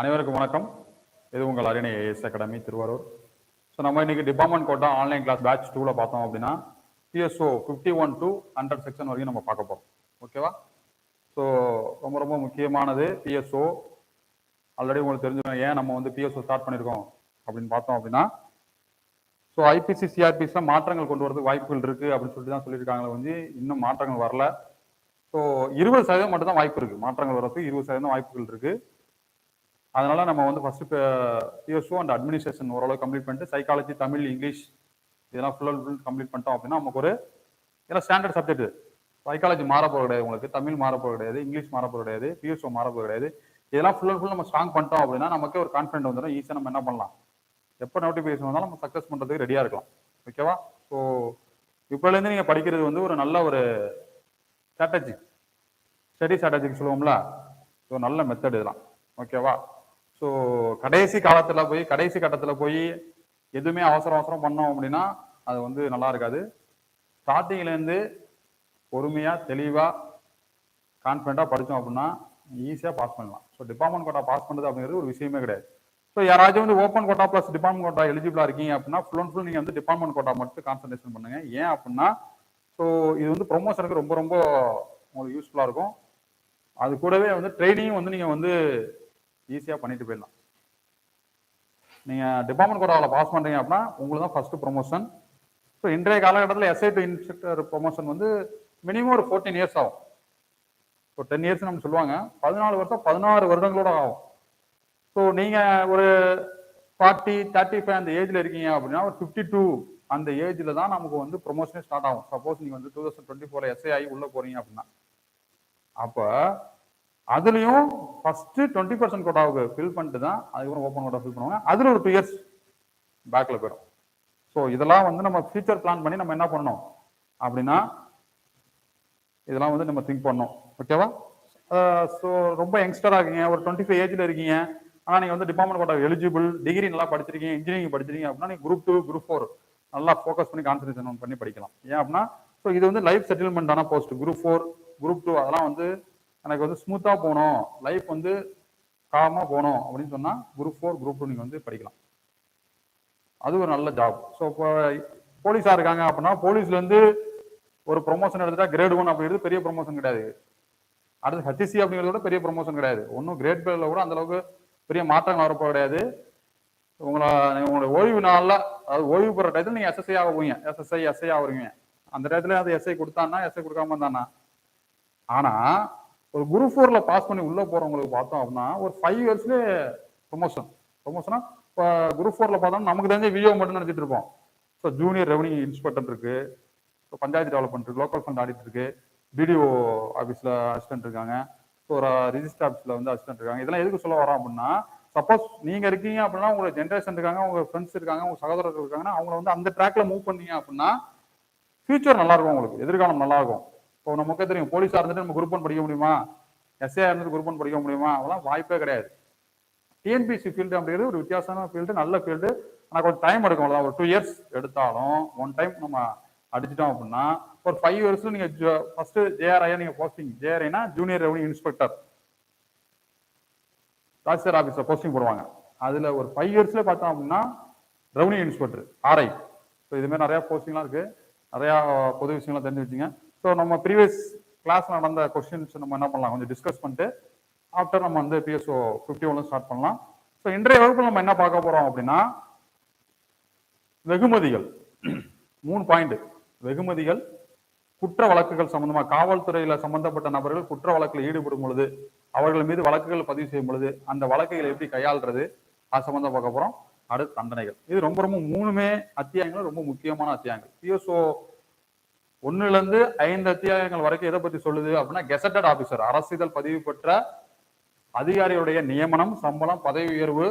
அனைவருக்கும் வணக்கம். இது உங்கள் அரியணை ஏஎஸ் அகாடமி திருவாரூர். ஸோ நம்ம இன்னைக்கு department quota online class batch 2ல பார்த்தோம் அப்படின்னா பிஎஸ்ஓ 51 to 100 செக்ஷன் வரைக்கும் நம்ம பார்க்க போகிறோம். ஓகேவா? ஸோ ரொம்ப ரொம்ப முக்கியமானது பிஎஸ்ஓ. ஆல்ரெடி உங்களுக்கு தெரிஞ்சுக்கணும் ஏன் நம்ம வந்து பிஎஸ்ஓ ஸ்டார்ட் பண்ணியிருக்கோம் அப்படின்னு பார்த்தோம் அப்படின்னா, ஸோ ஐபிசி சிஆர்பிஸில் மாற்றங்கள் கொண்டு வரதுக்கு வாய்ப்புகள் இருக்குது அப்படின்னு சொல்லிட்டு தான் சொல்லியிருக்காங்களே வந்து இன்னும் மாற்றங்கள் வரல. ஸோ 20% மட்டும் தான் வாய்ப்பு இருக்குது. மாற்றங்கள் வர்றதுக்கு 20% வாய்ப்புகள் இருக்குது. அதனால நம்ம வந்து ஃபர்ஸ்ட் பிஎஸ்ஓ அண்ட் அட்மினிஸ்ட்ரேஷன் ஓரளவு கம்ப்ளீட் பண்ணிட்டு சைக்காலஜி, தமிழ், இங்கிலீஷ் இதெல்லாம் ஃபுல் கம்ப்ளீட் பண்ணிட்டோம் அப்படின்னா நமக்கு ஒரு ஏன்னா ஸ்டாண்டர்ட் சப்ஜெக்ட். சைக்காலஜி மாறப்போக கிடையாது, உங்களுக்கு தமிழ் மாறப்போக கிடையாது, இங்கிலீஷ் மாறப்போக கிடையாது, பிஎஸ்ஓ மாறப்போக கிடையாது. இதெல்லாம் ஃபுல் நம்ம ஸ்ட்ராங் பண்ணிட்டோம் அப்படின்னா நமக்கே ஒரு கான்ஃபிடென்ட் வந்துடும். ஈஸியாக நம்ம என்ன பண்ணலாம், எப்போ நோட்டிஃபிகேஷன் வந்தாலும் நம்ம சக்ஸஸ் பண்ணுறதுக்கு ரெடியாக இருக்கலாம். ஓகேவா? ஸோ இப்போலேருந்து நீங்கள் படிக்கிறது வந்து ஒரு நல்ல ஒரு ஸ்ட்ராட்டஜி, ஸ்டடி ஸ்ட்ராட்டஜிக்கு சொல்லுவோம்ல, ஸோ நல்ல மெத்தட் இதெல்லாம். ஓகேவா? ஸோ கடைசி கட்டத்தில் போய் எதுவுமே அவசரம் பண்ணோம் அப்படின்னா அது வந்து நல்லா இருக்காது. ஸ்டார்டிங்லேருந்து பொறுமையாக தெளிவாக கான்ஃபிடண்ட்டாக படித்தோம் அப்படின்னா ஈஸியாக பாஸ் பண்ணலாம். ஸோ டிபார்ட்மெண்ட் கோட்டா பாஸ் பண்ணுறது அப்படிங்கிறது ஒரு விஷயமே கிடையாது. ஸோ யாராச்சும் வந்து open quota plus department quota எலிஜிபிளாக இருக்கீங்க அப்படின்னா ஃபுல் அண்ட் ஃபுல் நீங்கள் வந்து டிபார்ட்மெண்ட் கோட்டா மட்டும் கான்சன்ட்ரேஷன் பண்ணுங்க. ஏன் அப்படின்னா ஸோ இது வந்து ப்ரொமோஷனுக்கு ரொம்ப ரொம்ப உங்களுக்கு யூஸ்ஃபுல்லாக இருக்கும். அது கூடவே வந்து ட்ரைனிங்கும் வந்து நீங்கள் வந்து ஈஸியாக பண்ணிட்டு போயிடலாம். நீங்கள் டிபார்ட்மெண்ட் கோட்டாவில் பாஸ் பண்ணுறீங்க அப்படின்னா உங்களுக்கு தான் ஃபர்ஸ்ட் ப்ரொமோஷன். ஸோ இன்றைய காலகட்டத்தில் எஸ்ஐ டு இன்ஸ்ட்ரக்டர் ப்ரொமோஷன் வந்து மினிமம் ஒரு 14 இயர்ஸ் ஆகும். ஸோ 10 இயர்ஸ் நம்ம சொல்லுவாங்க, 14 வருஷம் 16 வருடங்களோட ஆகும். ஸோ நீங்கள் ஒரு 40, 35 அந்த ஏஜில் இருக்கீங்க அப்படின்னா ஒரு 52 அந்த ஏஜில் தான் நமக்கு வந்து ப்ரொமோஷனே ஸ்டார்ட் ஆகும். சப்போஸ் நீங்கள் வந்து 2024 எஸ்ஐ ஆகி உள்ளே போகிறீங்க அப்படின்னா, அப்போ அதுலயும் ஃபர்ஸ்ட் 20% கோட்டாவுக்கு ஃபில் பண்ணிட்டு தான் அதுக்கப்புறம் ஓப்பன் கோட்டா ஃபில் பண்ணுவாங்க. அதுல ஒரு 2 இயர்ஸ் பேக்ல போயிடும். ஸோ இதெல்லாம் வந்து நம்ம ஃபியூச்சர் பிளான் பண்ணி நம்ம என்ன பண்ணணும் அப்படின்னா இதெல்லாம் வந்து நம்ம திங்க் பண்ணணும். ஓகேவா? ஸோ ரொம்ப யங்ஸ்டராக இருக்கீங்க, ஒரு 25 ஏஜ்ல இருக்கீங்க, ஆனால் நீங்கள் வந்து டிபார்ட்மெண்ட் கோட்டா எலிஜிபிள், டிகிரி நல்லா படிச்சிருக்கீங்க, இன்ஜினியரிங் படிச்சிருக்கீங்க அப்படின்னா நீங்கள் குரூப் 2, குரூப் 4 நல்லா ஃபோக்கஸ் பண்ணி கான்சன்ட்ரேஷன் பண்ணி படிக்கலாம். ஏன் அப்படின்னா ஸோ இது வந்து லைஃப் செட்டில்மெண்டான போஸ்ட். குரூப் 4, குரூப் 2 அதெல்லாம் வந்து எனக்கு வந்து ஸ்மூத்தாக போகணும், லைஃப் வந்து காமாக போகணும் அப்படின்னு சொன்னால் குரூப் 4, குரூப் 2 நீங்கள் வந்து படிக்கலாம். அது ஒரு நல்ல ஜாப். ஸோ இப்போ போலீஸாக இருக்காங்க அப்படின்னா போலீஸ்லேருந்து ஒரு ப்ரொமோஷன் எடுத்துட்டா கிரேட் 1 அப்படிங்கிறது பெரிய ப்ரொமோஷன் கிடையாது. அடுத்து ஹெச்சி அப்படிங்கிறத விட பெரிய ப்ரொமோஷன் கிடையாது. ஒன்றும் கிரேட் பேரில் கூட அந்தளவுக்கு பெரிய மாற்றங்கள் வரப்போ கிடையாது. உங்களோட ஓய்வு நாளில், அதாவது ஓய்வு பெற டயத்தில் நீங்கள் எஸ்எஸ்ஐ ஆக போவீங்க, எஸ்ஐ ஆகுறீங்க. அந்த டயத்துல அது எஸ்ஐ கொடுத்தான்னா எஸ்ஐ கொடுக்காம இருந்தானா. ஆனால் ஒரு குரூப் 4ல பாஸ் பண்ணி உள்ள போறவங்களுக்கு பார்த்தோம் அப்படின்னா ஒரு 5 இயர்ஸ்லேயே ப்ரொமோஷனா இப்போ குரூப் 4ல பார்த்தோம்னா நமக்கு தெரிஞ்ச விஓ மட்டும் நினைச்சிட்டு இருப்போம். ஸோ ஜூனியர் ரெவன்யூ இன்ஸ்பெக்டர் இருக்கு, ஸோ பஞ்சாயத்து டெவலப்மெண்ட் இருக்கு, லோக்கல் ஃபண்ட் ஆடிட் இருக்கு, பிடிஓ ஆஃபீஸில் அசிஸ்டன்ட் இருக்காங்க, ஸோ ஒரு ரிஜிஸ்டர் ஆஃபீஸில் வந்து அசிஸ்டன்ட் இருக்காங்க. இதெல்லாம் எதுக்கு சொல்ல வரோம் அப்படின்னா சப்போஸ் நீங்க இருக்கீங்க அப்படின்னா உங்க ஜென்ரேஷன் இருக்காங்க, உங்க ஃப்ரெண்ட்ஸ் இருக்காங்க, உங்க சகோதரர்கள் இருக்காங்கன்னா அவங்கள வந்து அந்த ட்ராக்ல மூவ் பண்ணீங்க அப்படின்னா ஃபியூச்சர் நல்லா இருக்கும், உங்களுக்கு எதிர்காலம் நல்லா இருக்கும். இப்போ நமக்கே தெரியும், போலீஸாக இருந்துட்டு நம்ம குரூப் 1 படிக்க முடியுமா, எஸ்ஏ இருந்துட்டு குரூப் 1 படிக்க முடியுமா, அதெல்லாம் வாய்ப்பே கிடையாது. டிஎன்பிசி ஃபீல்டு அப்படிங்கிறது ஒரு வித்தியாசமான ஃபீல்டு, நல்ல ஃபீல்டு. ஆனால் கொஞ்சம் டைம் எடுக்கும். அவ்வளோதான், ஒரு 2 இயர்ஸ் எடுத்தாலும் ஒன் டைம் நம்ம அடிச்சிட்டோம் அப்படின்னா ஒரு 5 இயர்ஸ்ல நீங்க ஃபர்ஸ்ட் ஜேஆர்ஐ நீங்க போஸ்டிங், ஜேஆர்ஐனா ஜூனியர் ரெவன்யூ இன்ஸ்பெக்டர், தாசில்தார் ஆஃபீஸில் போஸ்டிங் போடுவாங்க. அதில் ஒரு 5 இயர்ஸ்ல பார்த்தோம் அப்படின்னா ரெவன்யூ இன்ஸ்பெக்டர், ஆர்ஐ. ஸோ இதுமாதிரி நிறையா போஸ்டிங்லாம் இருக்கு, நிறையா பொது விஷயங்கள்லாம் தெரிஞ்சு வச்சுங்க. ஸோ நம்ம ப்ரீவியஸ் கிளாஸ் நடந்த கொஸ்டின்ஸ் நம்ம என்ன பண்ணலாம், கொஞ்சம் டிஸ்கஸ் பண்ணிட்டு ஆஃப்டர் நம்ம வந்து பிஎஸ்ஓ 51 ஸ்டார்ட் பண்ணலாம். ஸோ இன்றைய வகுப்பில் நம்ம என்ன பார்க்க போறோம் அப்படின்னா வெகுமதிகள். 3 பாயிண்ட். வெகுமதிகள், குற்ற வழக்குகள் சம்பந்தமா, காவல்துறையில சம்பந்தப்பட்ட நபர்கள் குற்ற வழக்கில் ஈடுபடும் பொழுது அவர்கள் மீது வழக்குகள் பதிவு செய்யும் பொழுது அந்த வழக்குகளை எப்படி கையாளுறது, அது சம்பந்தம் பார்க்க போறோம். அடுத்து தண்டனைகள். இது ரொம்ப ரொம்ப 3மே அத்தியாயங்கள் ரொம்ப முக்கியமான அத்தியாயங்கள். பிஎஸ்ஓ 1லேருந்து 5 அத்தியாயங்கள் வரைக்கும் எதை பத்தி சொல்லுது அப்படின்னா கெசட்டட் ஆபீசர், அரசிதழ் பதிவு பெற்ற அதிகாரியுடைய நியமனம், சம்பளம், பதவி உயர்வு,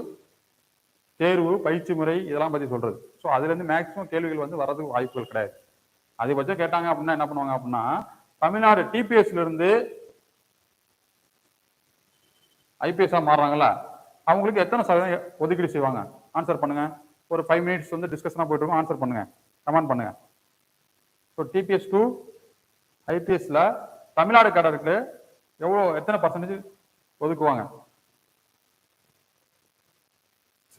தேர்வு, பயிற்சி முறை இதெல்லாம் பத்தி சொல்றது. ஸோ அதுல இருந்து மேக்சிமம் கேள்விகள் வந்து வரதுக்கு வாய்ப்புகள் கிடையாது. அதிகபட்சம் கேட்டாங்க அப்படின்னா என்ன பண்ணுவாங்க அப்படின்னா தமிழ்நாடு டிபிஎஸ்ல இருந்து ஐபிஎஸ்ஆ மாறுறாங்கல்ல, அவங்களுக்கு எத்தனை சதவீதம் ஒதுக்கீடு செய்வாங்க, ஆன்சர் பண்ணுங்க. ஒரு 5 மினிட்ஸ் வந்து டிஸ்கஷனா போயிட்டு இருக்கும், ஆன்சர் பண்ணுங்க, கமெண்ட் பண்ணுங்க. ஸோ டிபிஎஸ் டு ஐபிஎஸ்ல தமிழ்நாடு கேடருக்கு எவ்வளோ, எத்தனை பர்சன்டேஜ் ஒதுக்குவாங்க?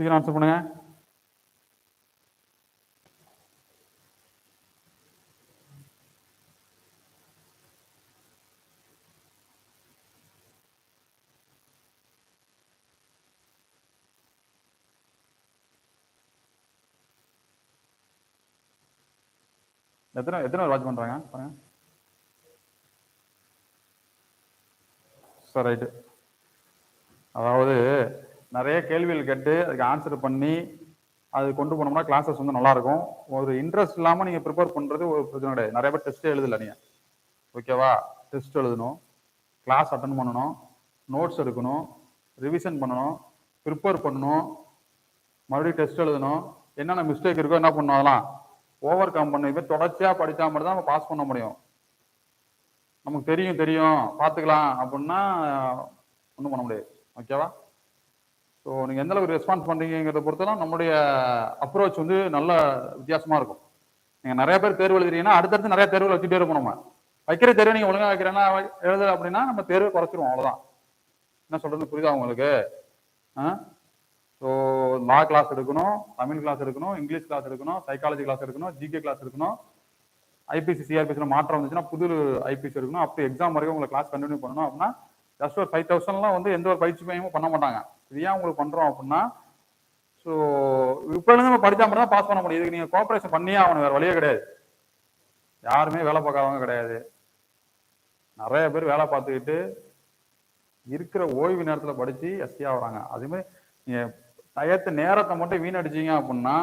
சீக்கிரம் ஆன்சர் பண்ணுங்க. எத்தனை வாட்ச் பண்றாங்க பாருங்க. Sir right. அதாவது நிறைய கேள்விகள் கேட்டு அதுக்கு ஆன்சர் பண்ணி அது கொண்டு போனோம்னா கிளாஸஸ் வந்து நல்லா இருக்கும். ஒரு இன்ட்ரெஸ்ட் இல்லாமல் நீங்கள் ப்ரிப்பேர் பண்ணுறது ஒரு பிரச்சனை கிடையாது. நிறைய பேர் டெஸ்ட்டே எழுதல நீங்கள். ஓகேவா? டெஸ்ட் எழுதணும், கிளாஸ் அட்டன் பண்ணணும், நோட்ஸ் எடுக்கணும், ரிவிஷன் பண்ணணும், ப்ரிப்பேர் பண்ணணும், மறுபடியும் டெஸ்ட் எழுதணும். என்னென்ன மிஸ்டேக் இருக்கோ என்ன பண்ணணும் அதெல்லாம் ஓவர் கம் பண்ண. இப்போ தொடர்ச்சியாக படித்தா மட்டும் தான் நம்ம பாஸ் பண்ண முடியும். நமக்கு தெரியும் பார்த்துக்கலாம் அப்படின்னா ஒன்றும் பண்ண முடியாது. ஓகேவா? ஸோ நீங்கள் எந்த அளவுக்கு ரெஸ்பான்ஸ் பண்ணுறீங்கிறத பொறுத்தலாம் நம்மளுடைய அப்ரோச் வந்து நல்ல வித்தியாசமாக இருக்கும். நீங்கள் நிறைய பேர் தேர்வு எழுதுறீங்கன்னா அடுத்தடுத்து நிறைய தேர்வுகள் வச்சுட்டே இருப்போம். நம்ம வைக்கிற தேர்வு நீங்கள் ஒழுங்காக வைக்கிறேன்னா எழுதலை அப்படின்னா நம்ம தேர்வை குறைச்சிருவோம். அவ்வளோதான். என்ன சொல்கிறது புரியுதா உங்களுக்கு? ஸோ லா கிளாஸ் எடுக்கணும், தமிழ் கிளாஸ் எடுக்கணும், இங்கிலீஷ் கிளாஸ் எடுக்கணும், சைக்காலஜி கிளாஸ் எடுக்கணும், ஜிகே கிளாஸ் எடுக்கணும், ஐபிசி சிஆர்பிசியில் மாற்றம் வந்துச்சுன்னா புது ஐபிசி எடுக்கணும். அப்படி எக்ஸாம் வரைக்கும் உங்களை கிளாஸ் கண்டினியூ பண்ணணும். அப்படின்னா ஜஸ்ட் ஒரு 5,000லாம் வந்து எந்த ஒரு பயிற்சி மையமும் பண்ண மாட்டாங்க. இது ஏன் உங்களுக்கு பண்ணுறோம் அப்படின்னா, ஸோ இப்போ நம்ம படித்தா மட்டும் தான் பாஸ் பண்ண முடியும். இதுக்கு நீங்கள் கோஆப்ரேஷன் பண்ணியே ஆகணும், வேறு வழியே கிடையாது. யாருமே வேலை பார்க்காதவங்க கிடையாது. நிறைய பேர் வேலை பார்த்துக்கிட்டு இருக்கிற ஓய்வு நேரத்தில் படித்து எஸ்சி ஆகுறாங்க. அதேமாதிரி நீங்கள் டயத்து நேரத்தை மட்டும் வீணடிச்சிங்க அப்படின்னா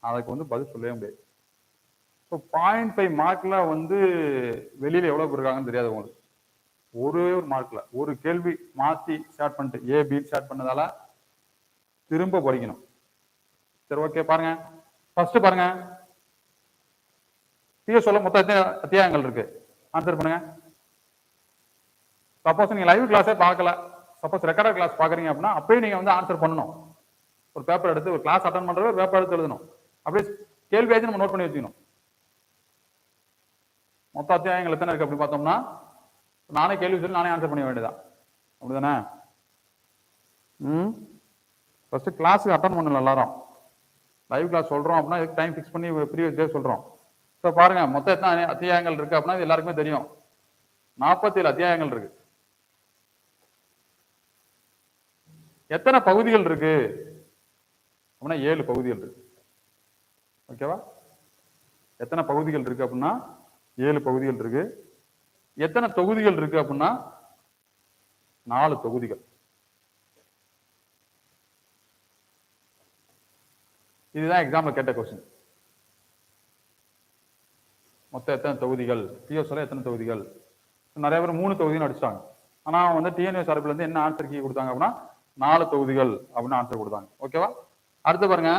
அதுக்கு வந்து பதில் சொல்லவே முடியாது. ஸோ 0.5 மார்க்கில் வந்து வெளியில் எவ்வளோ பேர் இருக்காங்கன்னு தெரியாது உங்களுக்கு. ஒரே ஒரு மார்க்கில் ஒரு கேள்வி மாற்றி ஸ்டார்ட் பண்ணிட்டு ஏபி ஸ்டார்ட் பண்ணதால திரும்ப படிக்கணும். சரி, ஓகே. பாருங்க, ஃபர்ஸ்ட் பாருங்க, சொல்ல மொத்தம் எத்தனை அத்தியாயங்கள் இருக்கு? ஆன்சர் பண்ணுங்க. சப்போஸ் நீங்க லைவ் கிளாஸே பார்க்கல, சப்போஸ் ரெக்கார்டட் கிளாஸ் பாக்குறீங்க அப்படின்னா அப்பயே நீங்க வந்து ஆன்சர் பண்ணணும். ஒரு பேப்பர் எடுத்து ஒரு கிளாஸ் அட்டன் பண்றது ஒரு பேப்பர் எடுத்து எழுதணும். அப்படியே கேள்வியாச்சும் நம்ம நோட் பண்ணி வச்சுக்கணும். மொத்த அத்தியாயங்கள் எத்தனை இருக்கு அப்படி பார்த்தோம்னா நானே கேள்வி சொல்லி நானே ஆன்சர் பண்ண வேண்டியதான். அப்படிதானே? ஃபர்ஸ்ட் கிளாஸுக்கு அட்டன் பண்ணல எல்லாரும். லைவ் கிளாஸ் சொல்றோம் அப்படின்னா இதுக்கு டைம் ஃபிக்ஸ் பண்ணி ப்ரீவியஸ் டே சொல்றோம். ஸோ பாருங்க மொத்தம் எத்தனை அத்தியாயங்கள் இருக்கு அப்படின்னா இது எல்லாருக்குமே தெரியும். 47 அத்தியாயங்கள் இருக்கு. எத்தனை பகுதிகள் இருக்கு அப்படின்னா 7 பகுதிகள் இருக்கு. ஓகேவா? எத்தனை பகுதிகள் இருக்கு அப்படின்னா 7 பகுதிகள் இருக்கு. எத்தனை தொகுதிகள் இருக்கு அப்படின்னா 4 தொகுதிகள். இதுதான் எக்ஸாம்ல கேட்ட கொஸ்டின். மொத்தம் எத்தனை தொகுதிகள், பிஎஸ்ல எத்தனை தொகுதிகள்? நிறைய பேர் 3 தொகுதின்னு அடிச்சிட்டாங்க. ஆனா வந்து டிஎன்எஸ் சார்பில் இருந்து என்ன ஆன்சர் கீ கொடுத்தாங்க அப்படின்னா 4 தொகுதிகள் அப்படின்னு ஆன்சர் கொடுத்தாங்க. ஓகேவா? அடுத்து பாருங்க,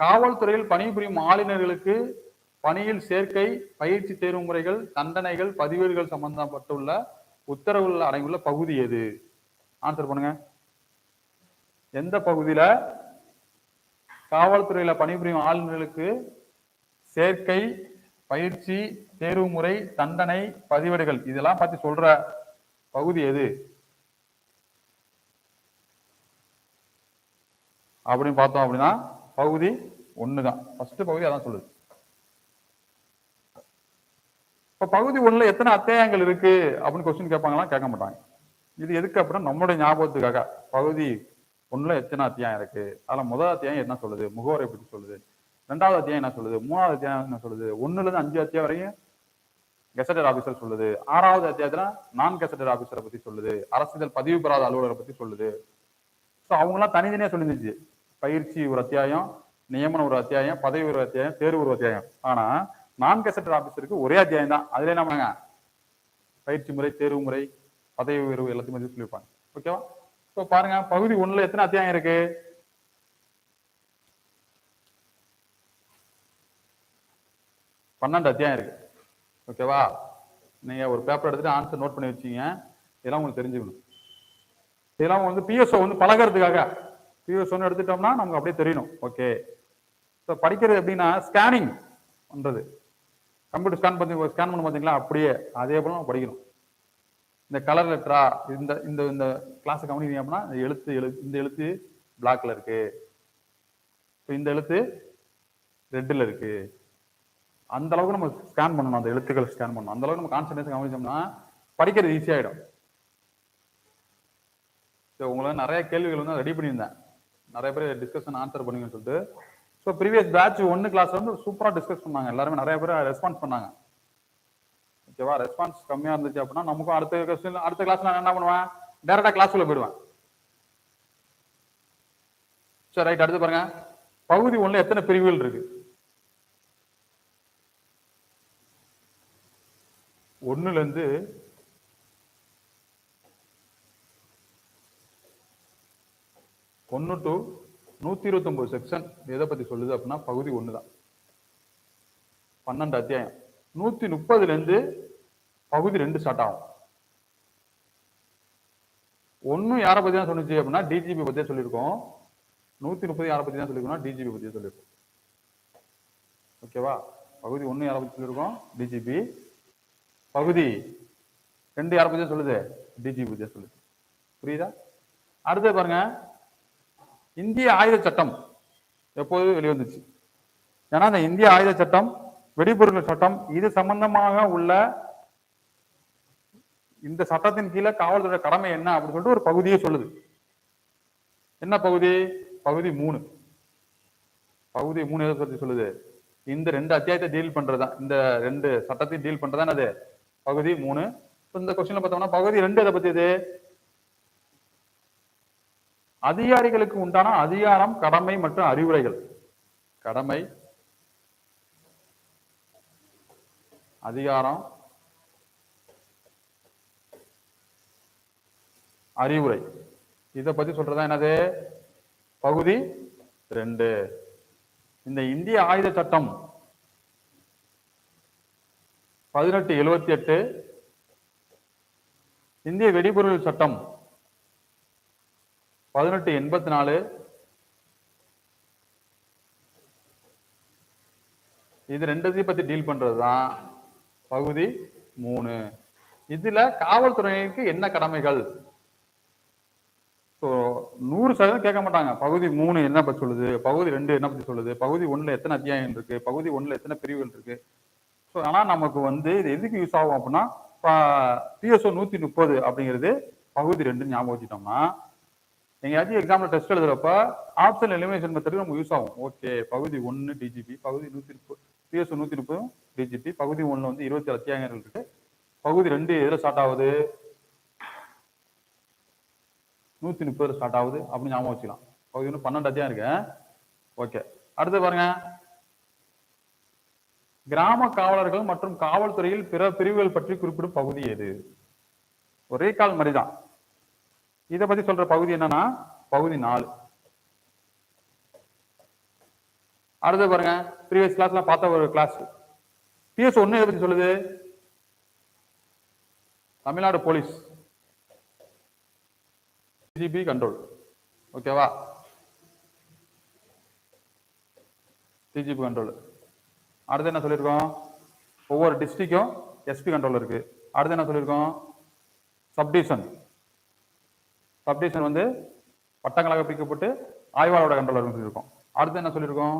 காவல்துறையில் பணிபுரியும் ஆளுநர்களுக்கு பணியில் சேர்க்கை, பயிற்சி தேர்வு முறைகள், தண்டனைகள், பதிவேடுகள் சம்பந்தப்பட்டுள்ள உத்தரவுகள் அடங்கியுள்ள பகுதி எது? ஆன்சர் பண்ணுங்க. எந்த பகுதியில காவல்துறையில பணிபுரியும் ஆளுநர்களுக்கு சேர்க்கை, பயிற்சி, தேர்வு முறை, தண்டனை, பதிவேடுகள் இதெல்லாம் பத்தி சொல்ற பகுதி எது அப்படின்னு பார்த்தோம் அப்படின்னா பகுதி 1 தான். ஃபர்ஸ்ட் பகுதி அதான் சொல்லுது. இப்ப பகுதி 1ல எத்தனை அத்தியாயங்கள் இருக்கு அப்படின்னு கொஸ்டின் கேட்பாங்களா? கேட்க மாட்டாங்க. இது எதுக்கு அப்படின்னா நம்மளுடைய ஞாபகத்துக்காக. பகுதி 1ல எத்தனை அத்தியாயம் இருக்கு, அதுல முதல் அத்தியாயம் என்ன சொல்லுது, முகவரை பத்தி சொல்லுது, 2வது அத்தியாயம் என்ன சொல்லுது, 3வது அத்தியாயம் என்ன சொல்லுது, 1ல இருந்து 5 அத்தியாயம் வரையும் கெசட்டட் ஆபீசர் சொல்லுது, 6வது அத்தியாயத்துல நான் கெசட்டட் ஆபீசரை பத்தி சொல்லுது, அரசியல் பதிவு பெறாத அலுவலரை பத்தி சொல்லுது. ஸோ அவங்களாம் தனித்தனியா சொல்லிருந்துச்சு. பயிற்சி ஒரு அத்தியாயம், நியமனம் ஒரு அத்தியாயம், பதவி ஒரு அத்தியாயம், தேர்வு ஒரு அத்தியாயம். ஆனா நான் கெசட்டட் ஆபீசருக்கு ஒரே அத்தியாயம் தான். அதுல என்ன பண்ணாங்க? பயிற்சி முறை, தேர்வு முறை, பதவி உயர்வு எல்லாத்தையும் பத்தி சொல்லியிருப்பாங்க. ஓகேவா? இப்போ பாருங்க பகுதி 1ல எத்தனை அத்தியாயம் இருக்கு? 12 அத்தியாயம் இருக்கு. ஓகேவா? நீங்க ஒரு பேப்பர் எடுத்துட்டு ஆன்சர் நோட் பண்ணி வச்சீங்க. இதெல்லாம் உங்களுக்கு தெரிஞ்சுக்கணும். இதெல்லாம் வந்து பிஎஸ்ஓ வந்து பழகிறதுக்காக. பிஎஸ்ஓன்னு எடுத்துட்டோம்னா நமக்கு அப்படியே தெரியணும். ஓகே. இப்போ படிக்கிறது எப்படின்னா ஸ்கேனிங் பண்றது. கம்ப்யூட்டர் ஸ்கேன் பண்ண பார்த்தீங்களா? அப்படியே அதே போல நம்ம படிக்கணும். இந்த கலர் லெட்டரா இந்த இந்த இந்த கிளாஸ் கவனிக்கிறீங்க அப்படின்னா இந்த எழுத்து பிளாக்ல இருக்கு, இந்த எழுத்து ரெட்டில் இருக்கு. அந்த அளவுக்கு நம்ம ஸ்கேன் பண்ணணும், அந்த எழுத்துக்கள் ஸ்கேன் பண்ணணும். அந்த அளவுக்கு நம்ம கான்சன்ட்ரேஷன் கவனிச்சோம்னா படிக்கிறது ஈஸியாயிடும். உங்களுக்கு நிறைய கேள்விகள் வந்து ரெடி பண்ணியிருந்தேன், நிறைய பேர் டிஸ்கஷன் ஆன்சர் பண்ணுங்கன்னு சொல்லிட்டு. ஸோ ப்ரீவியஸ் பேட்ச் 1 கிளாஸ் வந்து சூப்பராக டிஸ்கஸ் பண்ணாங்க, எல்லாருமே நிறைய பேர் ரெஸ்பான்ஸ் பண்ணாங்க. ஓகேவா? ரெஸ்பான்ஸ் கம்மியாக இருந்துச்சு அப்படின்னா நமக்கும் அடுத்த கிளாஸ் நான் என்ன பண்ணுவேன், டேரக்டா கிளாஸ்க்குள்ள போயிடுவேன். சரி, ரைட். அடுத்து பாருங்க, பகுதி 1ல எத்தனை பிரிவுகள் இருக்கு? 1ல இருந்து 1 to 129 செக்ஷன் எதை பத்தி சொல்லுது அப்படின்னா பகுதி 1 தான். 12 அத்தியாயம். 130ல இருந்து பகுதி 2 ஸ்டார்ட் ஆகும். 1 யாரை பத்தி தான் சொல்லுச்சு அப்படின்னா டிஜிபி பத்தியே சொல்லியிருக்கோம். 130 யாரை பத்தி தான் சொல்லியிருக்கோம்னா டிஜிபி பத்தியே சொல்லியிருக்கோம். ஓகேவா? பகுதி 1 யாரை பத்தி சொல்லியிருக்கோம், டிஜிபி. பகுதி 2 யாரை பத்தி சொல்லுது, டிஜிபி பத்தியே சொல்லுது. புரியுதா? அடுத்து பாருங்க, இந்திய ஆயுத சட்டம் எப்போது வெளிவந்துச்சு? ஏன்னா இந்த இந்திய ஆயுத சட்டம், வெடிபொருட்கள் சட்டம், இது சம்பந்தமாக உள்ள இந்த சட்டத்தின் கீழே காவல்துறை கடமை என்ன அப்படின்னு சொல்லிட்டு ஒரு பகுதியே சொல்லுது. என்ன பகுதி? பகுதி 3. பகுதி 3 எதை பத்தி சொல்லுது? இந்த 2 அத்தியாயத்தை டீல் பண்றதுதான், இந்த 2 சட்டத்தையும் டீல் பண்றதுதான் அது பகுதி 3. இந்த கொஸ்டின்ல பார்த்தோம்னா பகுதி 2 எதை பத்தி? இது அதிகாரிகளுக்கு உண்டான அதிகாரம், கடமை மற்றும் அறிவுரைகள். கடமை, அதிகாரம், அறிவுரை, இதை பத்தி சொல்றதா என்னது? பகுதி 2. இந்த இந்திய ஆயுத சட்டம் 1878, இந்திய வெடிபொருள் சட்டம் 1884, இது 2 பத்தி டீல் பண்றதுதான் பகுதி 3. இதுல காவல்துறைக்கு என்ன கடமைகள்? 100% கேட்க மாட்டாங்க. பகுதி 3 என்ன பத்தி சொல்லுது, பகுதி 2 என்ன பத்தி சொல்லுது, பகுதி 1ல எத்தனை அத்தியாயம் இருக்கு, பகுதி 1ல எத்தனை பிரிவுகள் இருக்கு. ஆனா நமக்கு வந்து இது எதுக்கு யூஸ் ஆகும் அப்படின்னா, PSO 130 அப்படிங்கிறது பகுதி 2 ஞாபகம் வச்சுட்டோம்னா எங்கேயாச்சும் எக்ஸாம்ல டெஸ்ட் எழுதுறப்ப ஆப்ஷன் எலிமினேஷன் மெத்தட் நமக்கு யூஸ் ஆகும். ஓகே, பகுதி 1 டிஜிபி, பகுதி 130 PSO 130 டிஜிபி, பகுதி 1ல வந்து 27 அத்தியாயங்கள் இருக்கு, பகுதி 2 எதுல ஸ்டார்ட் ஆகுது, 130 ஸ்டார்ட் ஆகுது அப்படின்னு ஞாபகம் வச்சுக்கலாம். பகுதி 1 12 அத்தியாயம் இருக்கு. ஓகே, அடுத்து பாருங்க, கிராம காவலர்கள் மற்றும் காவல்துறையில் பிற பிரிவுகள் பற்றி குறிப்பிடும் பகுதி எது? ஒரே கால் மாதிரிதான். இதை பத்தி சொல்ற பகுதி என்னன்னா பகுதி 4. அடுத்து பாருங்க, ப்ரீவியஸ் கிளாஸ்ல பார்த்த ஒரு கிளாஸ் PSO 1 எதை பத்தி சொல்லுது? Tamil Nadu police, DGP control. ஓகேவா? DGP control. அடுத்து என்ன சொல்லியிருக்கோம்? ஒவ்வொரு டிஸ்ட்ரிக்டும் SP கண்ட்ரோல் இருக்கு. அடுத்து என்ன சொல்லியிருக்கோம்? சப்டிவிஷன். சப்டிவிஷன் வந்து வட்டங்களாக பிரிக்கப்பட்டு ஆய்வாளரோட கண்ட்ரோல் இருக்கும். அடுத்து என்ன சொல்லியிருக்கோம்?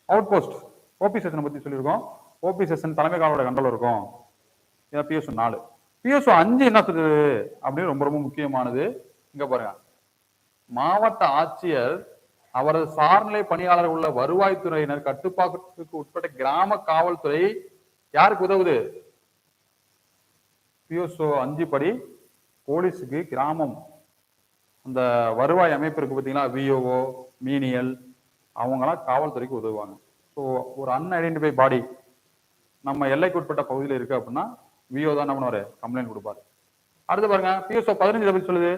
அவுட் போஸ்ட், ஓபி செஷனை பத்தி சொல்லியிருக்கோம். ஓபி செஷன் தலைமை காவலரோட கண்ட்ரோல் இருக்கும். இதான் PSO 4. PSO 5 என்ன சொல்றது அப்படின்னு ரொம்ப ரொம்ப முக்கியமானது. இங்க பாருங்க, மாவட்ட ஆட்சியர் அவரது சார்நிலை பணியாளர் உள்ள வருவாய்த்துறையினர் கட்டுப்பாட்டுக்கு உட்பட்ட கிராம காவல்துறை யாருக்கு உதவுது? PSO 5 படி போலீஸுக்கு கிராமம் அந்த வருவாய் அமைப்பு இருக்கு பார்த்தீங்களா, VOO, மீனியல், அவங்களாம் காவல்துறைக்கு உதவுவாங்க. ஸோ ஒரு அன்ஐடென்டிஃபை பாடி நம்ம எல்லைக்கு உட்பட்ட பகுதியில் இருக்கு அப்படின்னா VO தான் என்ன பண்ணுவாரு, கம்ப்ளைண்ட் கொடுப்பாரு. அடுத்து பாருங்க, PSO 15 பத்தி சொல்லுது.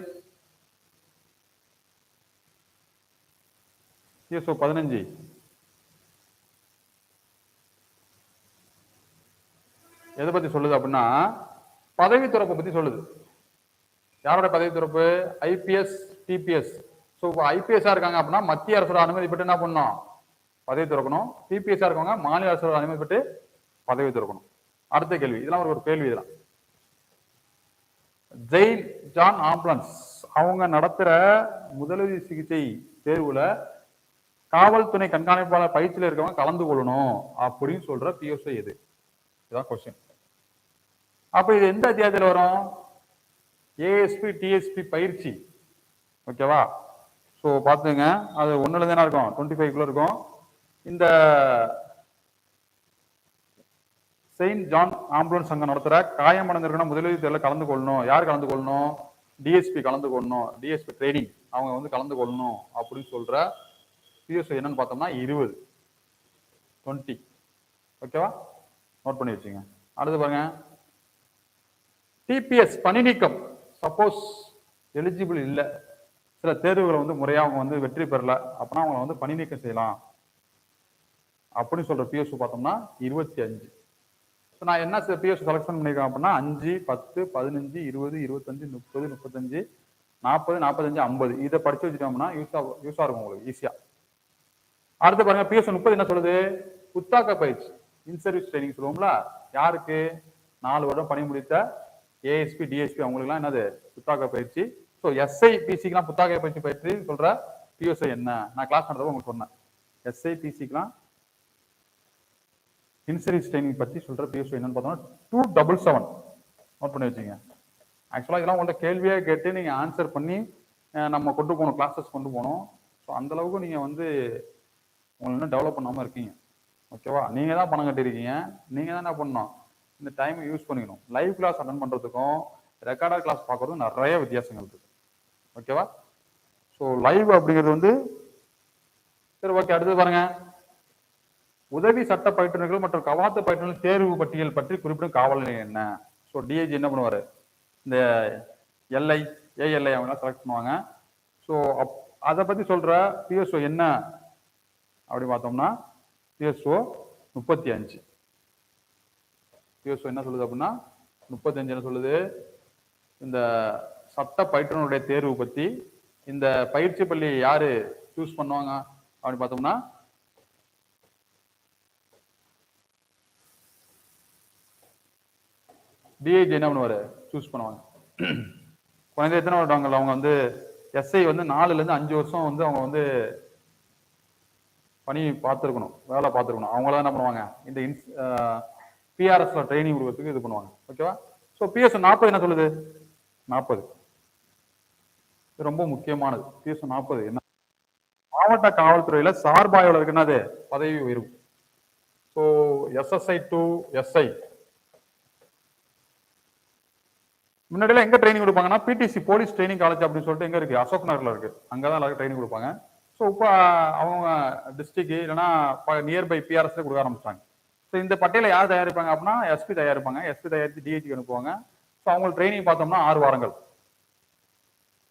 PSO 15 எதை பத்தி சொல்லுது அப்படின்னா பதவி துறப்பை பத்தி சொல்லுது. யாரோட பதவி துறப்பு? IPS, TPS. ஸோ IPS இருக்காங்க அப்படின்னா மத்திய அரசோட அனுமதி பெற்று என்ன பண்ணணும், பதவி துறக்கணும். TPS இருக்கவங்க மாநில அரசோட அனுமதி பெற்று பதவி துறக்கணும். அடுத்த கேள்வி, இதெல்லாம் ஒரு கேள்வி. இதெல்லாம் ஜெயில் ஜான் ஆம்புலன்ஸ் அவங்க நடத்துற முதலுதவி சிகிச்சை தேர்வுல காவல்துறை கண்காணிப்பாளர் பயிற்சியில் இருக்கவங்க கலந்து கொள்ளணும் அப்படின்னு சொல்ற பிஎஸ்ஓ எது? இதான் கொஸ்டின். அப்ப இது எந்த அத்தியாயத்தில் வரும்? ஏஎஸ்பி டிஎஸ்பி பயிற்சி. ஓகேவா? ஸோ பார்த்துங்க, அது ஒன்னுல தானே இருக்கும், 25 இருக்கும். இந்த செயின்ட் ஜான் ஆம்புலன்ஸ் சங்கம் நடத்துற காயமடைந்திருக்கணும் முதலுதவி தேர்வில் கலந்து கொள்ளணும். யார் கலந்து கொள்ளணும்? டிஎஸ்பி கலந்து கொள்ளணும். டிஎஸ்பி ட்ரைனிங் அவங்க வந்து கலந்து கொள்ளணும் அப்படின்னு சொல்ற பிஎஸ்ஓ என்னன்னு பார்த்தோம்னா 20. ஓகேவா? நோட் பண்ணி வச்சுங்க. அடுத்து பாருங்க, டிபிஎஸ் பணி நீக்கம். சப்போஸ் எலிஜிபிள் இல்லை, சில தேர்வுகளை வந்து முறையாக அவங்க வந்து வெற்றி பெறல அப்படின்னா அவங்களை வந்து பணி நீக்கம் செய்யலாம் அப்படின்னு சொல்ற பிஎஸ்ஓ பார்த்தோம்னா 25. நான் என்ன பிஎஸ்ஓ செலக்ஷன் பண்ணிருக்கேன் அப்படின்னா 5, 10, 15, 20, 25, 30, 35, 40, 45, 50 இதை படிச்சு வச்சுட்டோம்னா யூஸா இருக்கும் உங்களுக்கு ஈஸியா. அடுத்து பாருங்க, பிஎஸ்ஓ 30 என்ன சொல்லுது? புத்தாக்க பயிற்சி, இன் சர்வீஸ் ட்ரைனிங் சொல்லுவோம்ல. யாருக்கு? 4 வருடம் பணி முடித்த ஏஎஸ்பி டிஎஸ்பி அவங்களுக்குலாம் என்னது? புத்தாக்க பயிற்சி. ஸோ எஸ்ஐ பிசிக்கெல்லாம் புத்தாக்க பயிற்சி பயிற்சி சொல்ற பிஎஸ்ஓ என்ன? நான் கிளாஸ் நடத்தப்போ உங்களுக்கு சொன்னேன். எஸ்ஐ பிசிக்கெல்லாம் இன்சர்வீஸ் ட்ரைனிங் பற்றி சொல்ற பிஎஸ்ஓ என்னன்னு பார்த்தோம்னா 277. நோட் பண்ணி வச்சுங்க. ஆக்சுவலாக இதெல்லாம் உங்கள்ட்ட கேள்வியாக கேட்டு நீங்கள் ஆன்சர் பண்ணி நம்ம கொண்டு போகணும், கிளாஸஸ் கொண்டு போகணும். ஸோ அந்த அளவுக்கு நீங்கள் வந்து உங்களை இன்னும் டெவலப் பண்ணாமல் இருக்கீங்க. ஓகேவா? நீங்கள் தான் பணம் கட்டியிருக்கீங்க, நீங்கள் தான் என்ன பண்ணணும், இந்த டைமை யூஸ் பண்ணிக்கணும். லைவ் கிளாஸ் அட்டன் பண்ணுறதுக்கும் ரெக்கார்டட் கிளாஸ் பார்க்கறதுக்கும் நிறைய வித்தியாசங்கள் இருக்குது. ஓகேவா? ஸோ லைவ் அப்படிங்கிறது வந்து சரி. ஓகே, அடுத்து பாருங்க, உதவி சட்ட பயிற்றுநர்கள் மற்றும் கவாத்து பயிற்றுநர்கள் தேர்வு பட்டியல் பற்றி குறிப்பிடும் காவல் நிலையம் என்ன? ஸோ டிஐஜி என்ன பண்ணுவார்? இந்த எல்ஐ ஏஎல்ஐ அவங்களாம் செலக்ட் பண்ணுவாங்க. ஸோ அதை பற்றி சொல்ற பிஎஸ்ஓ என்ன அப்படி பார்த்தோம்னா பிஎஸ்ஓ 35. பிஎஸ்ஓ என்ன சொல்லுது அப்படின்னா 35 என்ன சொல்லுது? இந்த சட்ட பயிற்றுனருடைய தேர்வு பற்றி இந்த பயிற்சி பள்ளி யாரு சூஸ் பண்ணுவாங்க அப்படின்னு பார்த்தோம்னா டிஐஜி என்ன பண்ணுவாரு? சூஸ் பண்ணுவாங்க. குறைந்த எத்தனை வருடங்கள் அவங்க வந்து எஸ்ஐ வந்து 4 ல இருந்து 5 வருஷம் வந்து அவங்க வந்து பணி பார்த்துருக்கணும், வேலை பார்த்துருக்கணும். அவங்களாம் என்ன பண்ணுவாங்க? இந்த பிஆர்எஸ்ல ட்ரைனிங் கொடுக்கறதுக்கு இது பண்ணுவாங்க. ஓகேவா? ஸோ பிஎஸ்ஓ 40 என்ன சொல்லுது? 40 ரொம்ப முக்கியமானது. பிஎஸ்ஓ 40 என்ன? மாவட்ட காவல்துறையில சார்பாய்வாளருக்கு என்னது? பதவி உயர்வு. ஸோ எஸ்எஸ்ஐ டு எஸ்ஐ முன்னாடியெல்லாம் எங்க ட்ரைனிங் கொடுப்பாங்கன்னா பிடிசி போலீஸ் ட்ரைனிங் காலேஜ் அப்படின்னு சொல்லிட்டு எங்க இருக்கு? அசோக் நகர்ல இருக்கு. அங்கதான் எல்லாருக்கும் ட்ரைனிங் கொடுப்பாங்க. ஸோ இப்போ அவங்க டிஸ்ட்ரிக்ட் இல்லைன்னா நியர்பை பிஆர்எஸ்ல கொடுக்க ஆரம்பிச்சாங்க. ஸோ இந்த பட்டியலை யார் தயாரிப்பாங்க அப்படின்னா எஸ்பி தயாரிப்பாங்க. எஸ்பி தயாரித்து டிஐஜிக்கு அனுப்புவாங்க. ஸோ அவங்களுக்கு ட்ரைனிங் பார்த்தோம்னா 6 வாரங்கள்.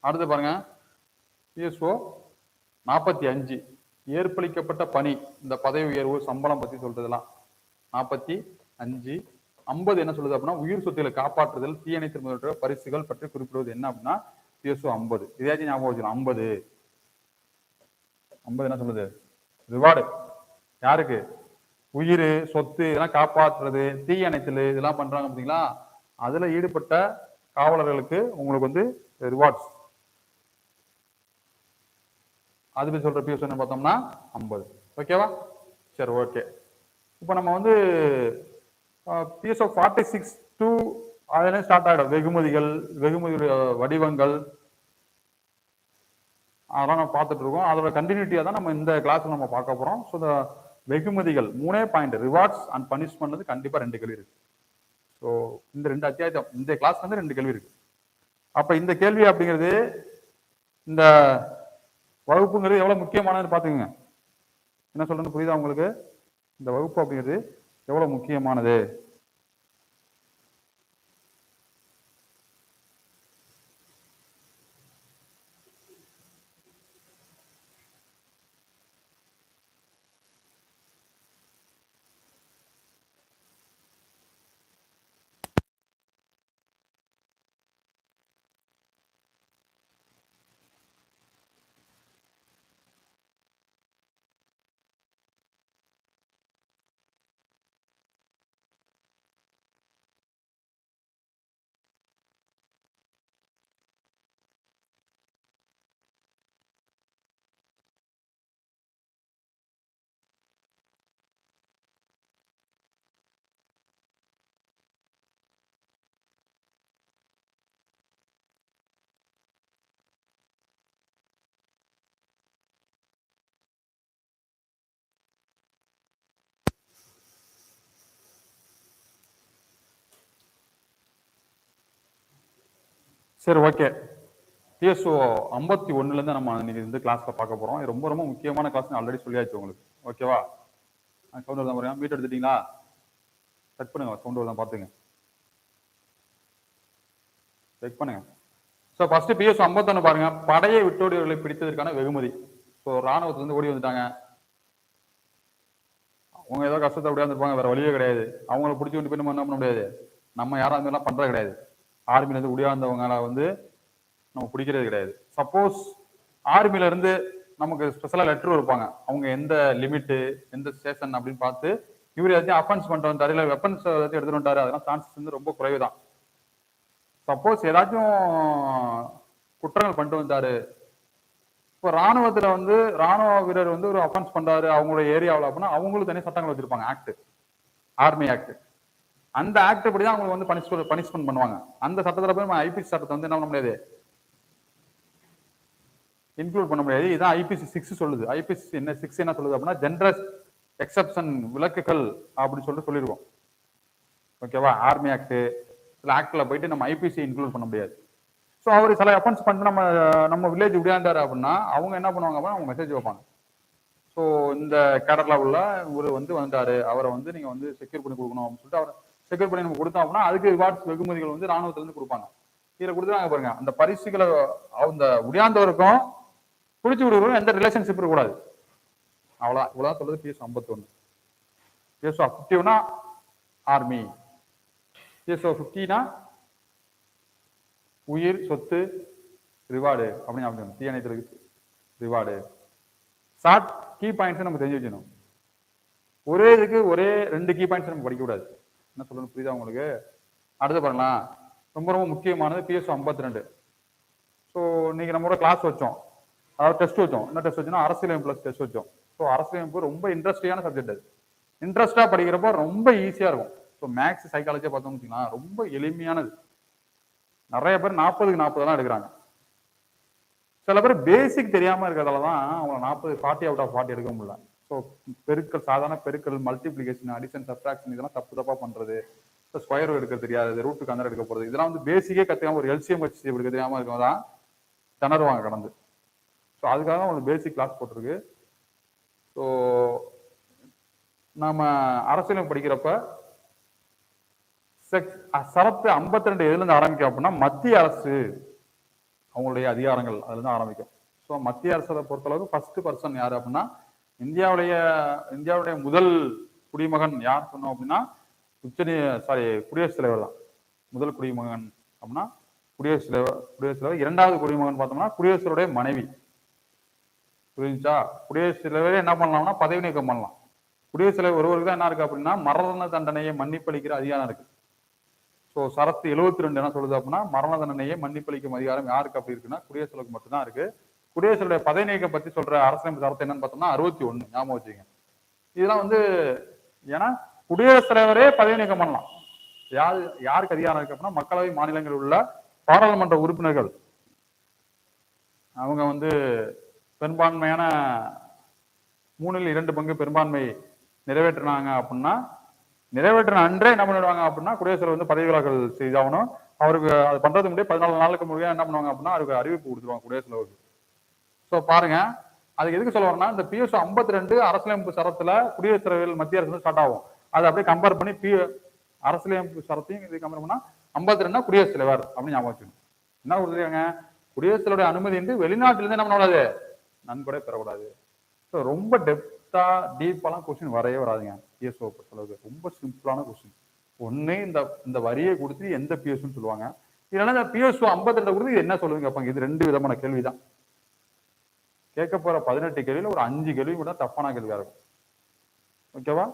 அடுத்து பாருங்க, பிஎஸ்ஓ 45 ஏற்பளிக்கப்பட்ட பணி, இந்த பதவி உயர்வு சம்பளம் பத்தி சொல்றதெல்லாம் 45. 50 என்ன சொல்லுது அப்படின்னா உயிர் சொத்துக்களை காப்பாற்றுதல் தீயணைத்து முதல்வர பரிசுகள் பற்றி குறிப்பிடுவது என்ன அப்படின்னா பிஎஸ்ஓ 50. இதையாச்சும் ஞாபகம் வச்சுக்கலாம். 50 என்ன சொல்லுது? ரிவார்டு யாருக்கு? உயிர் சொத்து இதெல்லாம் காப்பாற்றுறது, தீயணைத்தல் இதெல்லாம் பண்றாங்க பார்த்தீங்களா, அதுல ஈடுபட்ட காவலர்களுக்கு உங்களுக்கு வந்து ரிவார்ட்ஸ். அது பத்தி சொல்ற பிஎஸ்ஓ என்ன பார்த்தோம்னா 50. ஓகேவா? சரி, ஓகே. இப்போ நம்ம வந்து பிஎஸ்ஓ 46 to அதுல ஸ்டார்ட் ஆகிடும். வெகுமதிகள், வெகுமதி வடிவங்கள் அதெல்லாம் நம்ம பார்த்துட்டு இருக்கோம். அதோட கண்டினியூட்டியா தான் நம்ம இந்த கிளாஸ் நம்ம பார்க்க போறோம். ஸோ இந்த வெகுமதிகள் 3 பாயிண்ட், ரிவார்ட்ஸ் அண்ட் பனிஷ்மெண்ட் வந்து கண்டிப்பா 2 கேள்வி இருக்கு. ஸோ இந்த 2 அத்தியாயத்தை இந்த கிளாஸ்ல வந்து 2 கேள்வி இருக்கு. அப்ப இந்த கேள்வி அப்படிங்கிறது இந்த வகுப்புங்கிறது எவ்வளவு முக்கியமானதுன்னு பாத்துக்கோங்க. என்ன சொல்றேன்னு புரியுதா உங்களுக்கு? இந்த வகுப்பு அப்படிங்கிறது எவ்வளவு முக்கியமானது. சரி, ஓகே. பிஎஸ்ஓ 51லேருந்து நம்ம இன்னைக்கு இந்த கிளாஸ்ல பார்க்க போறோம். இது ரொம்ப ரொம்ப முக்கியமான கிளாஸ், ஆல்ரெடி சொல்லியாச்சு உங்களுக்கு. ஓகேவா? சவுண்ட் வருதா பாருங்க. மீட் எடுத்துட்டீங்களா? செக் பண்ணுங்க, சவுண்ட் வருதா பார்த்துங்க. செக் பண்ணுங்க. ஸோ ஃபர்ஸ்ட் பிஎஸ்ஓ 51 பாருங்க. படையை விட்டோடியவர்களை பிடித்ததற்கான வெகுமதி. ஸோ ராணுவத்திலிருந்து ஓடி வந்துட்டாங்க. அவங்க ஏதோ கஷ்டத்தை அப்படியே இருப்பாங்க, வேற வழியே கிடையாது. அவங்கள பிடிச்சி கொண்டு போய் நம்ம என்ன பண்ண முடியாது, நம்ம யாரும் அந்த மாதிரிலாம் பண்றது கிடையாது. ஆர்மிலேருந்து உடையாந்தவங்களை வந்து நம்ம பிடிக்கிறது கிடையாது. சப்போஸ் ஆர்மில இருந்து நமக்கு ஸ்பெஷலா லெட்டர் இருப்பாங்க, அவங்க எந்த லிமிட்டு எந்த ஸ்டேஷன் அப்படின்னு பார்த்து இவர் ஏதாச்சும் அஃபென்ஸ் பண்ணிட்டு வந்தாரு, இல்லை வெப்பன்ஸ் ஏதாச்சும் எடுத்துட்டு வந்தாரு, அதெல்லாம் சான்சஸ் வந்து ரொம்ப குறைவு தான். சப்போஸ் ஏதாச்சும் குற்றங்கள் பண்ணிட்டு வந்தாரு, இப்போ ராணுவத்துல வந்து ராணுவ வீரர் வந்து ஒரு அஃபென்ஸ் பண்றாரு அவங்களுடைய ஏரியாவில் அப்படின்னா அவங்களுக்கு தனி சட்டங்கள் வச்சிருப்பாங்க, ஆக்ட், ஆர்மி ஆக்ட். அந்த ஆக்ட் படி தான் அவங்களுக்கு வந்து பனிஷ்மெண்ட் பண்ணுவாங்க. அந்த சட்டத்தில் போய் நம்ம ஐபிசி சட்டத்தை வந்து என்ன பண்ண முடியாது, இன்க்ளூட் பண்ண முடியாது. இதான் ஐபிசி 6 சொல்லுது. ஐபிசி என்ன 6 என்ன சொல்லுது அப்படின்னா, ஜென்ரஸ் எக்ஸப்ஷன், விலக்குகள் அப்படின்னு சொல்லிட்டு சொல்லியிருக்கோம். ஓகேவா? ஆர்மி ஆக்ட் சில ஆக்ட்ல போயிட்டு நம்ம ஐபிசி இன்க்ளூட் பண்ண முடியாது. ஸோ அவர் சில அஃபென்ஸ் பண்ணிட்டு நம்ம வில்லேஜ் விடையாண்டாரு அப்படின்னா அவங்க என்ன பண்ணுவாங்க அப்படின்னா அவங்க மெசேஜ் வைப்பாங்க. ஸோ இந்த கேடர்ல உள்ள இவர் வந்து வந்தாரு, அவரை வந்து நீங்க வந்து செக்யூர் பண்ணி கொடுக்கணும் அப்படின்னு சொல்லிட்டு அவரை செக்யூர் பண்ணி நம்ம கொடுத்தோம் அப்படின்னா அதுக்கு ரிவார்ட்ஸ் வெகுமதிகள் வந்து ராணுவத்துல இருந்து கொடுப்பாங்க. இதில் கொடுத்துருவாங்க பாருங்க. அந்த பரிசுகளை அந்த உடையாந்தவருக்கும் பிடிச்சி விடுறவங்க எந்த ரிலேஷன்ஷிப் இருக்கக்கூடாது. அவ்வளோதான். இவ்வளோதான் சொல்றது பிஎஸ் 51. பிஎஸ்ஓ 50னா ஆர்மி, பிஎஸ்ஓ 50னா உயிர், சொத்து, ரிவார்டு அப்படின்னு தீயணைத்திற்கு ரிவார்டு. ஷார்ட் கீ பாயிண்ட்ஸ் நம்ம தெரிஞ்சு வச்சுக்கணும். ஒரே இதுக்கு ஒரே 2 கீ பாயிண்ட்ஸ் நம்ம படிக்கக்கூடாது. என்ன சொல்லணும் புரியுதா உங்களுக்கு? அடுத்து பாருங்களேன், ரொம்ப ரொம்ப முக்கியமானது பிஎஸ்ஓ 52. ஸோ இன்னைக்கு நம்மளோட கிளாஸ் வச்சோம், அதாவது டெஸ்ட் வச்சோம். என்ன டெஸ்ட் வச்சோம்னா அரசியலமைப்பு பிளஸ் டெஸ்ட் வச்சோம். ஸோ அரசியலமைப்பு ரொம்ப இன்ட்ரெஸ்டிங்கான சப்ஜெக்ட். அது இன்ட்ரெஸ்டா படிக்கிறப்போ ரொம்ப ஈஸியா இருக்கும். ஸோ மேக்ஸ் சைக்காலஜியா பார்த்தோம்னு வச்சுக்கலாம், ரொம்ப எளிமையானது. நிறைய பேர் 40க்கு 40 தான் எடுக்கிறாங்க. சில பேர் பேசிக் தெரியாம இருக்கிறதால தான் அவங்க 40 அவுட் ஆஃப் 40 எடுக்க முடியல. ஸோ பெருக்கல், சாதாரண பெருக்கல், மல்டிபிளிகேஷன், அடிஷன், சப்ட்ராக்ஷன் இதெல்லாம் தப்பா பண்றது, ஸ்கொயர் எடுக்க தெரியாது, ரூட்டுக்கு அந்த எடுக்க போறது, இதெல்லாம் வந்து பேசிக்கே கத்துக்காம ஒரு எல்சிஎம் வச்சு எடுக்க தெரியாம இருக்கவங்க தான் திணறுவாங்க கடந்து. ஸோ அதுக்காக உங்களுக்கு பேசிக் கிளாஸ் போட்டிருக்கு. ஸோ நம்ம அரசியலும் படிக்கிறப்ப சரத்து 52 எதுல இருந்து ஆரம்பிக்கும் அப்படின்னா மத்திய அரசு அவங்களுடைய அதிகாரங்கள் அதுல இருந்து ஆரம்பிக்கும். ஸோ மத்திய அரசை பொறுத்தளவுக்கு ஃபர்ஸ்ட் பர்சன் யாரு அப்படின்னா இந்தியாவுடைய முதல் குடிமகன் யார் சொன்னோம் அப்படின்னா குடியரசுத் தலைவர் தான் முதல் குடிமகன் அப்படின்னா குடியரசுத் தலைவர். இரண்டாவது குடிமகன் பார்த்தோம்னா குடியரசுடைய மனைவி. புரிஞ்சுச்சா? குடியரசுத் தலைவரே என்ன பண்ணலாம்னா பதவி நீக்கம் பண்ணலாம். குடியரசுத் தலைவர் ஒருவருக்கு தான் என்ன இருக்கு அப்படின்னா மரண தண்டனையை மன்னிப்பளிக்கிற அதிகாரம் இருக்கு. ஸோ சரத்து 72 என்ன சொல்லுது அப்படின்னா மரண தண்டனையை மன்னிப்பளிக்கும் அதிகாரம் யாருக்கு அப்படி இருக்குன்னா குடியரசுத் தலைவருக்கு மட்டும்தான் இருக்கு. குடியரசுடைய பதவி நீக்கம் பத்தி சொல்ற அரசியலமைப்பு சரத்து என்னன்னு பார்த்தோம்னா 61. ஞாபகம் வச்சுங்க. இதெல்லாம் வந்து ஏன்னா குடியரசுத் தலைவரே பதவி நீக்கம் பண்ணலாம். யாருக்கு அதிகாரம் இருக்கு அப்படின்னா மக்களவை மாநிலங்களில் உள்ள பாராளுமன்ற உறுப்பினர்கள் அவங்க வந்து பெரும்பான்மையான 3ல் 2 பங்கு பெரும்பான்மை நிறைவேற்றினாங்க அப்படின்னா நிறைவேற்றின அன்றே என்ன பண்ணிடுவாங்க அப்படின்னா குடியரசுத் வந்து பதவி விலகல் செய்தாகணும். அவருக்கு அது பண்றதுக்கு முன்னாடி 14 நாளுக்கு முன்னாடி என்ன பண்ணுவாங்க அப்படின்னா அவருக்கு அறிவிப்பு கொடுத்துருவாங்க குடியரசுத் தலைவருக்கு. ஸோ பாருங்க, அதுக்கு எதுக்கு சொல்ல வரேன்னா இந்த பிஎஸ்ஓ 52 அரசியலமைப்பு சரத்துல குடியரசுத் தலைவர் மத்திய அரசு ஸ்டார்ட் ஆகும். அதை அப்படியே கம்பேர் பண்ணி அரசியலமைப்பு சரத்தையும் இது கம்பேர் பண்ணா 52 குடியரசுத் தலைவர் அப்படின்னு ஞாபகம் வச்சுக்கணும். என்ன கொடுத்துருக்காங்க? குடியரசுத் தலைவருடைய அனுமதியின்றி வெளிநாட்டிலிருந்து என்ன பண்ணக்கூடாது, நன்கொடை பெறக்கூடாது. ஸோ ரொம்ப டெப்தா டீப்பாலாம் கொஸ்டின் வரவே வராதுங்க. பிஎஸ்ஓ பொறுத்தளவுக்கு ரொம்ப சிம்பிளான கொஸ்டின். ஒண்ணு இந்த வரியை கொடுத்து எந்த பிஎஸ்ஓன்னு சொல்லுவாங்க, இல்லைன்னா இந்த பிஎஸ்ஓ 52 கொடுத்து என்ன சொல்லுங்க கேட்பாங்க. இது 2 விதமான கேள்விதான். கேட்க போற 18 கேள்வியில ஒரு 5 கேள்வி மட்டும் தப்பான கேள்வியா இருக்கும். ஓகேவா?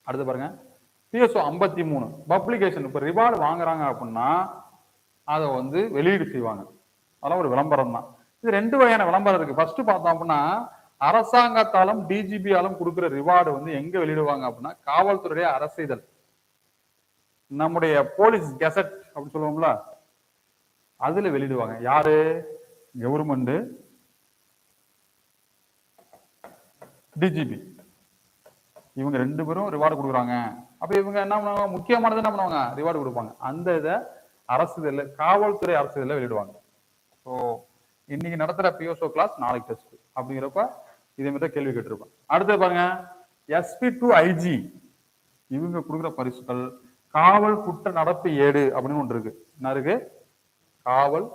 அடுத்து பாருங்க, பிஎஸ்ஓ 53 பப்ளிகேஷன். இப்ப ரிவார்டு வாங்குறாங்க அப்படின்னா அதை வந்து வெளியீடு செய்வாங்க. அதெல்லாம் ஒரு விளம்பரம் தான். இது 2 வகையான விளம்பரம் இருக்கு. ஃபர்ஸ்ட் பார்த்தோம் அப்படின்னா அரசாங்கத்தாலும் டிஜிபியாலும் கொடுக்குற ரிவார்டு வந்து எங்க வெளியிடுவாங்க அப்படின்னா காவல்துறையுடைய அரசிதழ், நம்முடைய போலீஸ் கெசட் அப்படின்னு சொல்லுவோம்ல, அதுல வெளியிடுவாங்க. யாரு? கவர்மெண்ட், டிஜிபி, இவங்க 2 பேரும் ரிவார்டு கொடுக்குறாங்க. அப்ப இவங்க என்ன பண்ணுவாங்க, முக்கியமானது என்ன பண்ணுவாங்க, ரிவார்டு கொடுப்பாங்க. அந்த இதை அரசிதழ் காவல்துறை அரசிதழ வெளியிடுவாங்க. ஸோ இன்னைக்கு நடத்துற பிஎஸ்ஓ கிளாஸ் நாளைக்கு டெஸ்ட் அப்படிங்கிறப்ப இதே மாதிரி கேள்வி கேட்டிருப்பேன். அடுத்து பாருங்க, எஸ்பி டு ஐஜி இவங்க கொடுக்குற பரிசுகள் காவல் குற்ற நடப்பு ஏடு அப்படின்னு ஒன்று இருக்கு. என்ன இருக்கு? காவல்,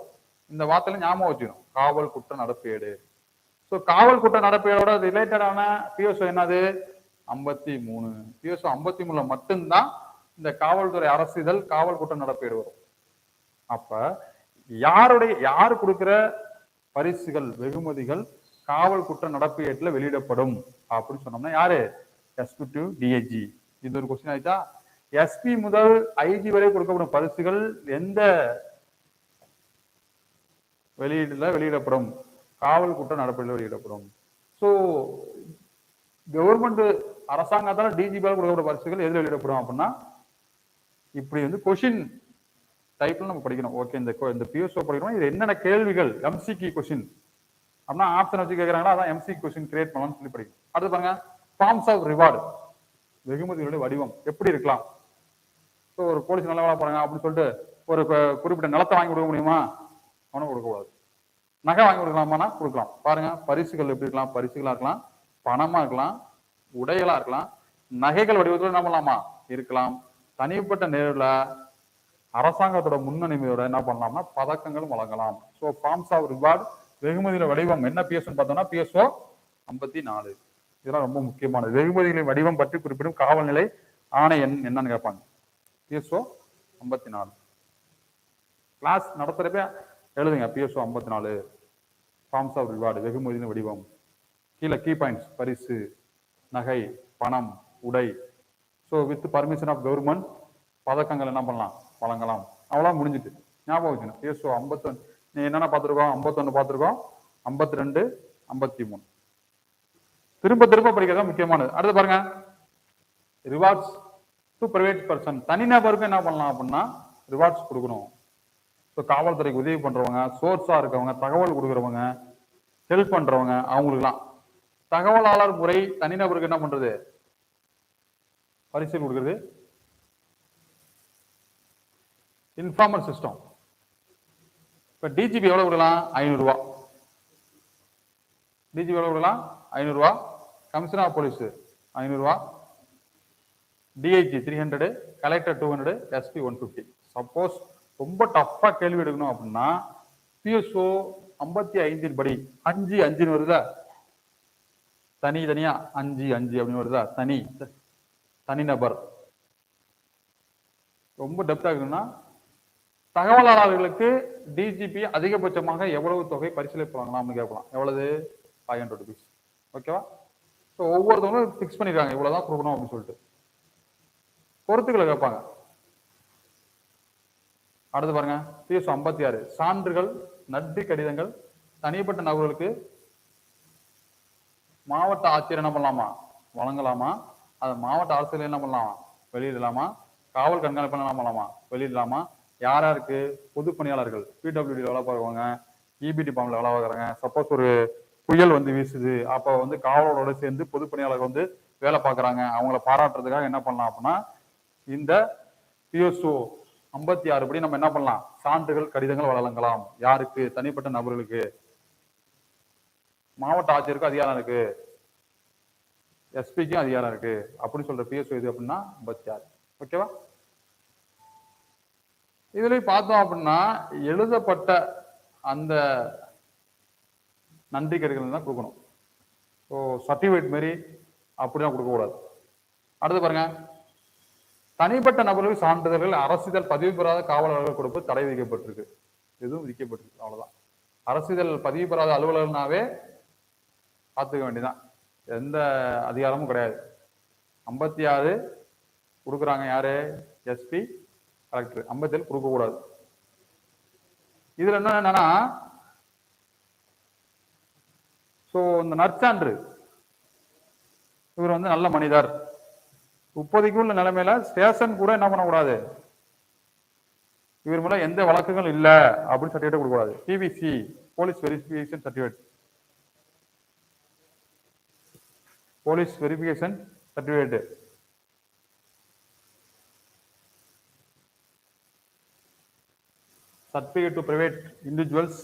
இந்த வார்த்தையில ஞாபகம் வச்சுக்கணும், காவல் குற்ற நடப்பு ஏடு. ஸோ காவல் குற்ற நடப்பு ஏடோட ரிலேட்டடான பிஎஸ்ஓ என்னது? 53. பிஎஸ்ஓ 53 மட்டும்தான் இந்த காவல்துறை அரசிதழ் காவல் குற்ற நடப்பு ஏடு வரும். அப்ப யாரு கொடுக்கிற பரிசுகள் வெகுமதிகள் காவல் குற்ற நடப்பு ஏட்டில் வெளியிடப்படும் அப்படின்னு சொன்னோம்னா யாரு? SP to DIG. இது ஒரு கொஸ்டின் ஆயிட்டா. எஸ்பி முதல் ஐஜி வரை கொடுக்கப்படும் பரிசுகள் எந்த வெளியிடப்படும்? காவல் குற்ற நடப்பீடுல வெளியிடப்படும். ஸோ கவர்மெண்ட் அரசாங்கத்தால் டிஜிபியால் கொடுக்கப்பட்ட பரிசுகள் எதில் வெளியிடப்படும் அப்படின்னா இப்படி வந்து கொஸ்டின் டைப்ல நம்ம படிக்கணும். ஓகே, இந்த பிஎஸ்ஓ படிக்கணும், இது என்னென்ன கேள்விகள் எம்சிக்யூ கொஸ்டின் அப்படின்னா ஆப்ஷன் வச்சு கேட்கறாங்களா, அதான் எம்சிக்யூ கொஸ்டின் கிரியேட் பண்ணலாம்னு சொல்லி படிக்கணும். அடுத்து பாருங்க, ஃபார்ம்ஸ் ஆஃப் ரிவார்டு வெகுமதிகளுடைய வடிவம் எப்படி இருக்கலாம்? ஸோ ஒரு போலீஸ் நல்ல வேலை போறாங்க அப்படின்னு சொல்லிட்டு ஒரு குறிப்பிட்ட நிலத்தை வாங்கி கொடுக்க முடியுமா? அவனும் கொடுக்கக்கூடாது. நகை வாங்கி கொடுக்கலாமானா கொடுக்கலாம். பாருங்க, பரிசுகள் எப்படி இருக்கலாம்? பரிசுகளா இருக்கலாம், பணமா இருக்கலாம், உடைகளா இருக்கலாம், நகைகள் வடிவத்தில் என்ன பண்ணலாமா? இருக்கலாம். தனிப்பட்ட நேரில் அரசாங்கத்தோட முன்னணிமையோட என்ன பண்ணலாம்னா பதக்கங்கள் வழங்கலாம். ஸோ ஃபார்ம்ஸ் ஆஃப் ரிவார்டு வெகுமதியோட வடிவம் என்ன பிஎஸ்ஓ பார்த்தோம்னா பிஎஸ்ஓ 54. இதெல்லாம் ரொம்ப முக்கியமானது. வெகுமதிகளின் வடிவம் பற்றி குறிப்பிடும் காவல்நிலை ஆணை என்னன்னு கேட்பாங்க. பிஎஸ்ஓ 54 கிளாஸ் நடத்துறப்ப எழுதுங்க. பிஎஸ்ஓ 54 ஃபார்ம்ஸ் ஆஃப் ரிவார்டு வெகுமதியின் வடிவம். கீழே கீ பாயிண்ட்ஸ் பரிசு, நகை, பணம், உடை. So with permission of government பதக்கங்கள் என்ன பண்ணலாம்? வழங்கலாம். அவ்வளோ முடிஞ்சிட்டு ஞாபகம் வச்சுக்கணும். பிஎஸ்ஓ 51 நீ என்னென்ன பார்த்துருக்கோம்? 51 பார்த்துருக்கோம், 52, 53 திரும்ப திரும்ப படிக்கிறதா முக்கியமானது. அடுத்து பாருங்க, ரிவார்ட்ஸ் டு பிரைவேட் பர்சன் தனிநபருக்கு என்ன பண்ணலாம் அப்படின்னா ரிவார்ட்ஸ் கொடுக்கணும். ஸோ காவல்துறைக்கு உதவி பண்றவங்க, சோர்ஸா இருக்கவங்க, தகவல் கொடுக்குறவங்க, ஹெல்ப் பண்றவங்க, அவங்களுக்குலாம் தகவலாளர் முறை தனிநபருக்கு என்ன பண்றது? பரிசு கொடுக்குறது. இன்ஃபார்மர் சிஸ்டம் இப்ப டிஜிபி எவ்வளவு கொடுக்கலாம்? 500 ரூபா. டிஜிபி எவ்வளவு கொடுக்கலாம்? 500 ரூபா. கமிஷனர் ஆஃப் போலீஸ் 500 ரூபா, டிஐஜி 300, கலெக்டர் 200, எஸ்பி 150. சப்போஸ் ரொம்ப டஃப்பா கேள்வி எடுக்கணும் அப்படின்னா பிஎஸ்ஓ 55 படி 5 வருதா? தனியா 5 அப்படின்னு வருதா? தனிநபர். ரொம்ப டெப்தா இருக்கணும்னா தகவலாளர்களுக்கு டிஜிபி அதிகபட்சமாக எவ்வளவு தொகை பரிசீலிப்பு வாங்கலாம்னு கேட்கலாம். எவ்வளவு? 500 rupees. ஓகேவா? ஸோ ஒவ்வொருத்தவங்களும் பிக்ஸ் பண்ணிருக்காங்க இவ்வளவுதான் கொடுக்கணும் அப்படின்னு சொல்லிட்டு பொறுத்துக்களை கேட்பாங்க. அடுத்து பாருங்க, பிஎஸ்ஓ 56 சான்றுகள், நன்றி கடிதங்கள் தனிப்பட்ட நபர்களுக்கு மாவட்ட ஆட்சியர் என்ன பண்ணலாமா? வழங்கலாமா? அது மாவட்ட ஆட்சியர் என்ன பண்ணலாமா? வெளியிடலாமா? காவல் கண்காணிப்பு என்ன பண்ணலாமா? வெளியிடலாமா? யாருக்கு? பொது பணியாளர்கள், பிடபிள்யூடி வேலை பார்க்குறவங்க, இபிடி பாம்ல வேலை பார்க்குறாங்க. சப்போஸ் ஒரு புயல் வந்து வீசுது, அப்போ வந்து காவலரோட சேர்ந்து பொது பணியாளர்கள் வந்து வேலை பார்க்குறாங்க, அவங்கள பாராட்டுறதுக்காக என்ன பண்ணலாம் அப்படின்னா இந்த பிஎஸ்ஓ 56 படி நம்ம என்ன பண்ணலாம்? சான்றுகள், கடிதங்கள் வழங்கலாம். யாருக்கு? தனிப்பட்ட நபர்களுக்கு. மாவட்ட ஆட்சியருக்கு அதிகாரம் இருக்கு, எஸ்பிக்கும் அதிகாரம் இருக்கு அப்படின்னு சொல்ற பிஎஸ்ஓ இது அப்படின்னா 56. ஓகேவா? இதுல பார்த்தோம் அப்படின்னா எழுதப்பட்ட அந்த நன்றி கடிதங்கள் தான் கொடுக்கணும். ஸோ சர்டிஃபிகேட் மாரி அப்படிதான் கொடுக்க கூடாது. அடுத்து பாருங்க, தனிப்பட்ட நபர்களுக்கு சான்றிதழ்கள் அரசிதழ் பதிவு பெறாத காவலர்கள் கொடுப்பு தடை விதிக்கப்பட்டிருக்கு. எதுவும் விதிக்கப்பட்டிருக்கு. அவ்வளவுதான். அரசிதழ் பதிவு பெறாத அலுவலர்னாவே பார்த்துக்க வேண்டியதான். எந்த அதிகாரமும் கிடையாது. 56 கொடுக்குறாங்க யாரு? SP, collector. 57 கொடுக்க கூடாது. இதுல என்னன்னா சோ இந்த நற்சான்று இவர் வந்து நல்ல மனிதர், இப்போதைக்கு உள்ள நிலைமையில ஸ்டேஷன் கூட என்ன பண்ணக்கூடாது, இவர் மேல எந்த வழக்குகள் இல்ல அப்படின்னு சர்டிபிகேட் கொடுக்க கூடாது. PVC police verification certificate, police verification certificate certificate to private individuals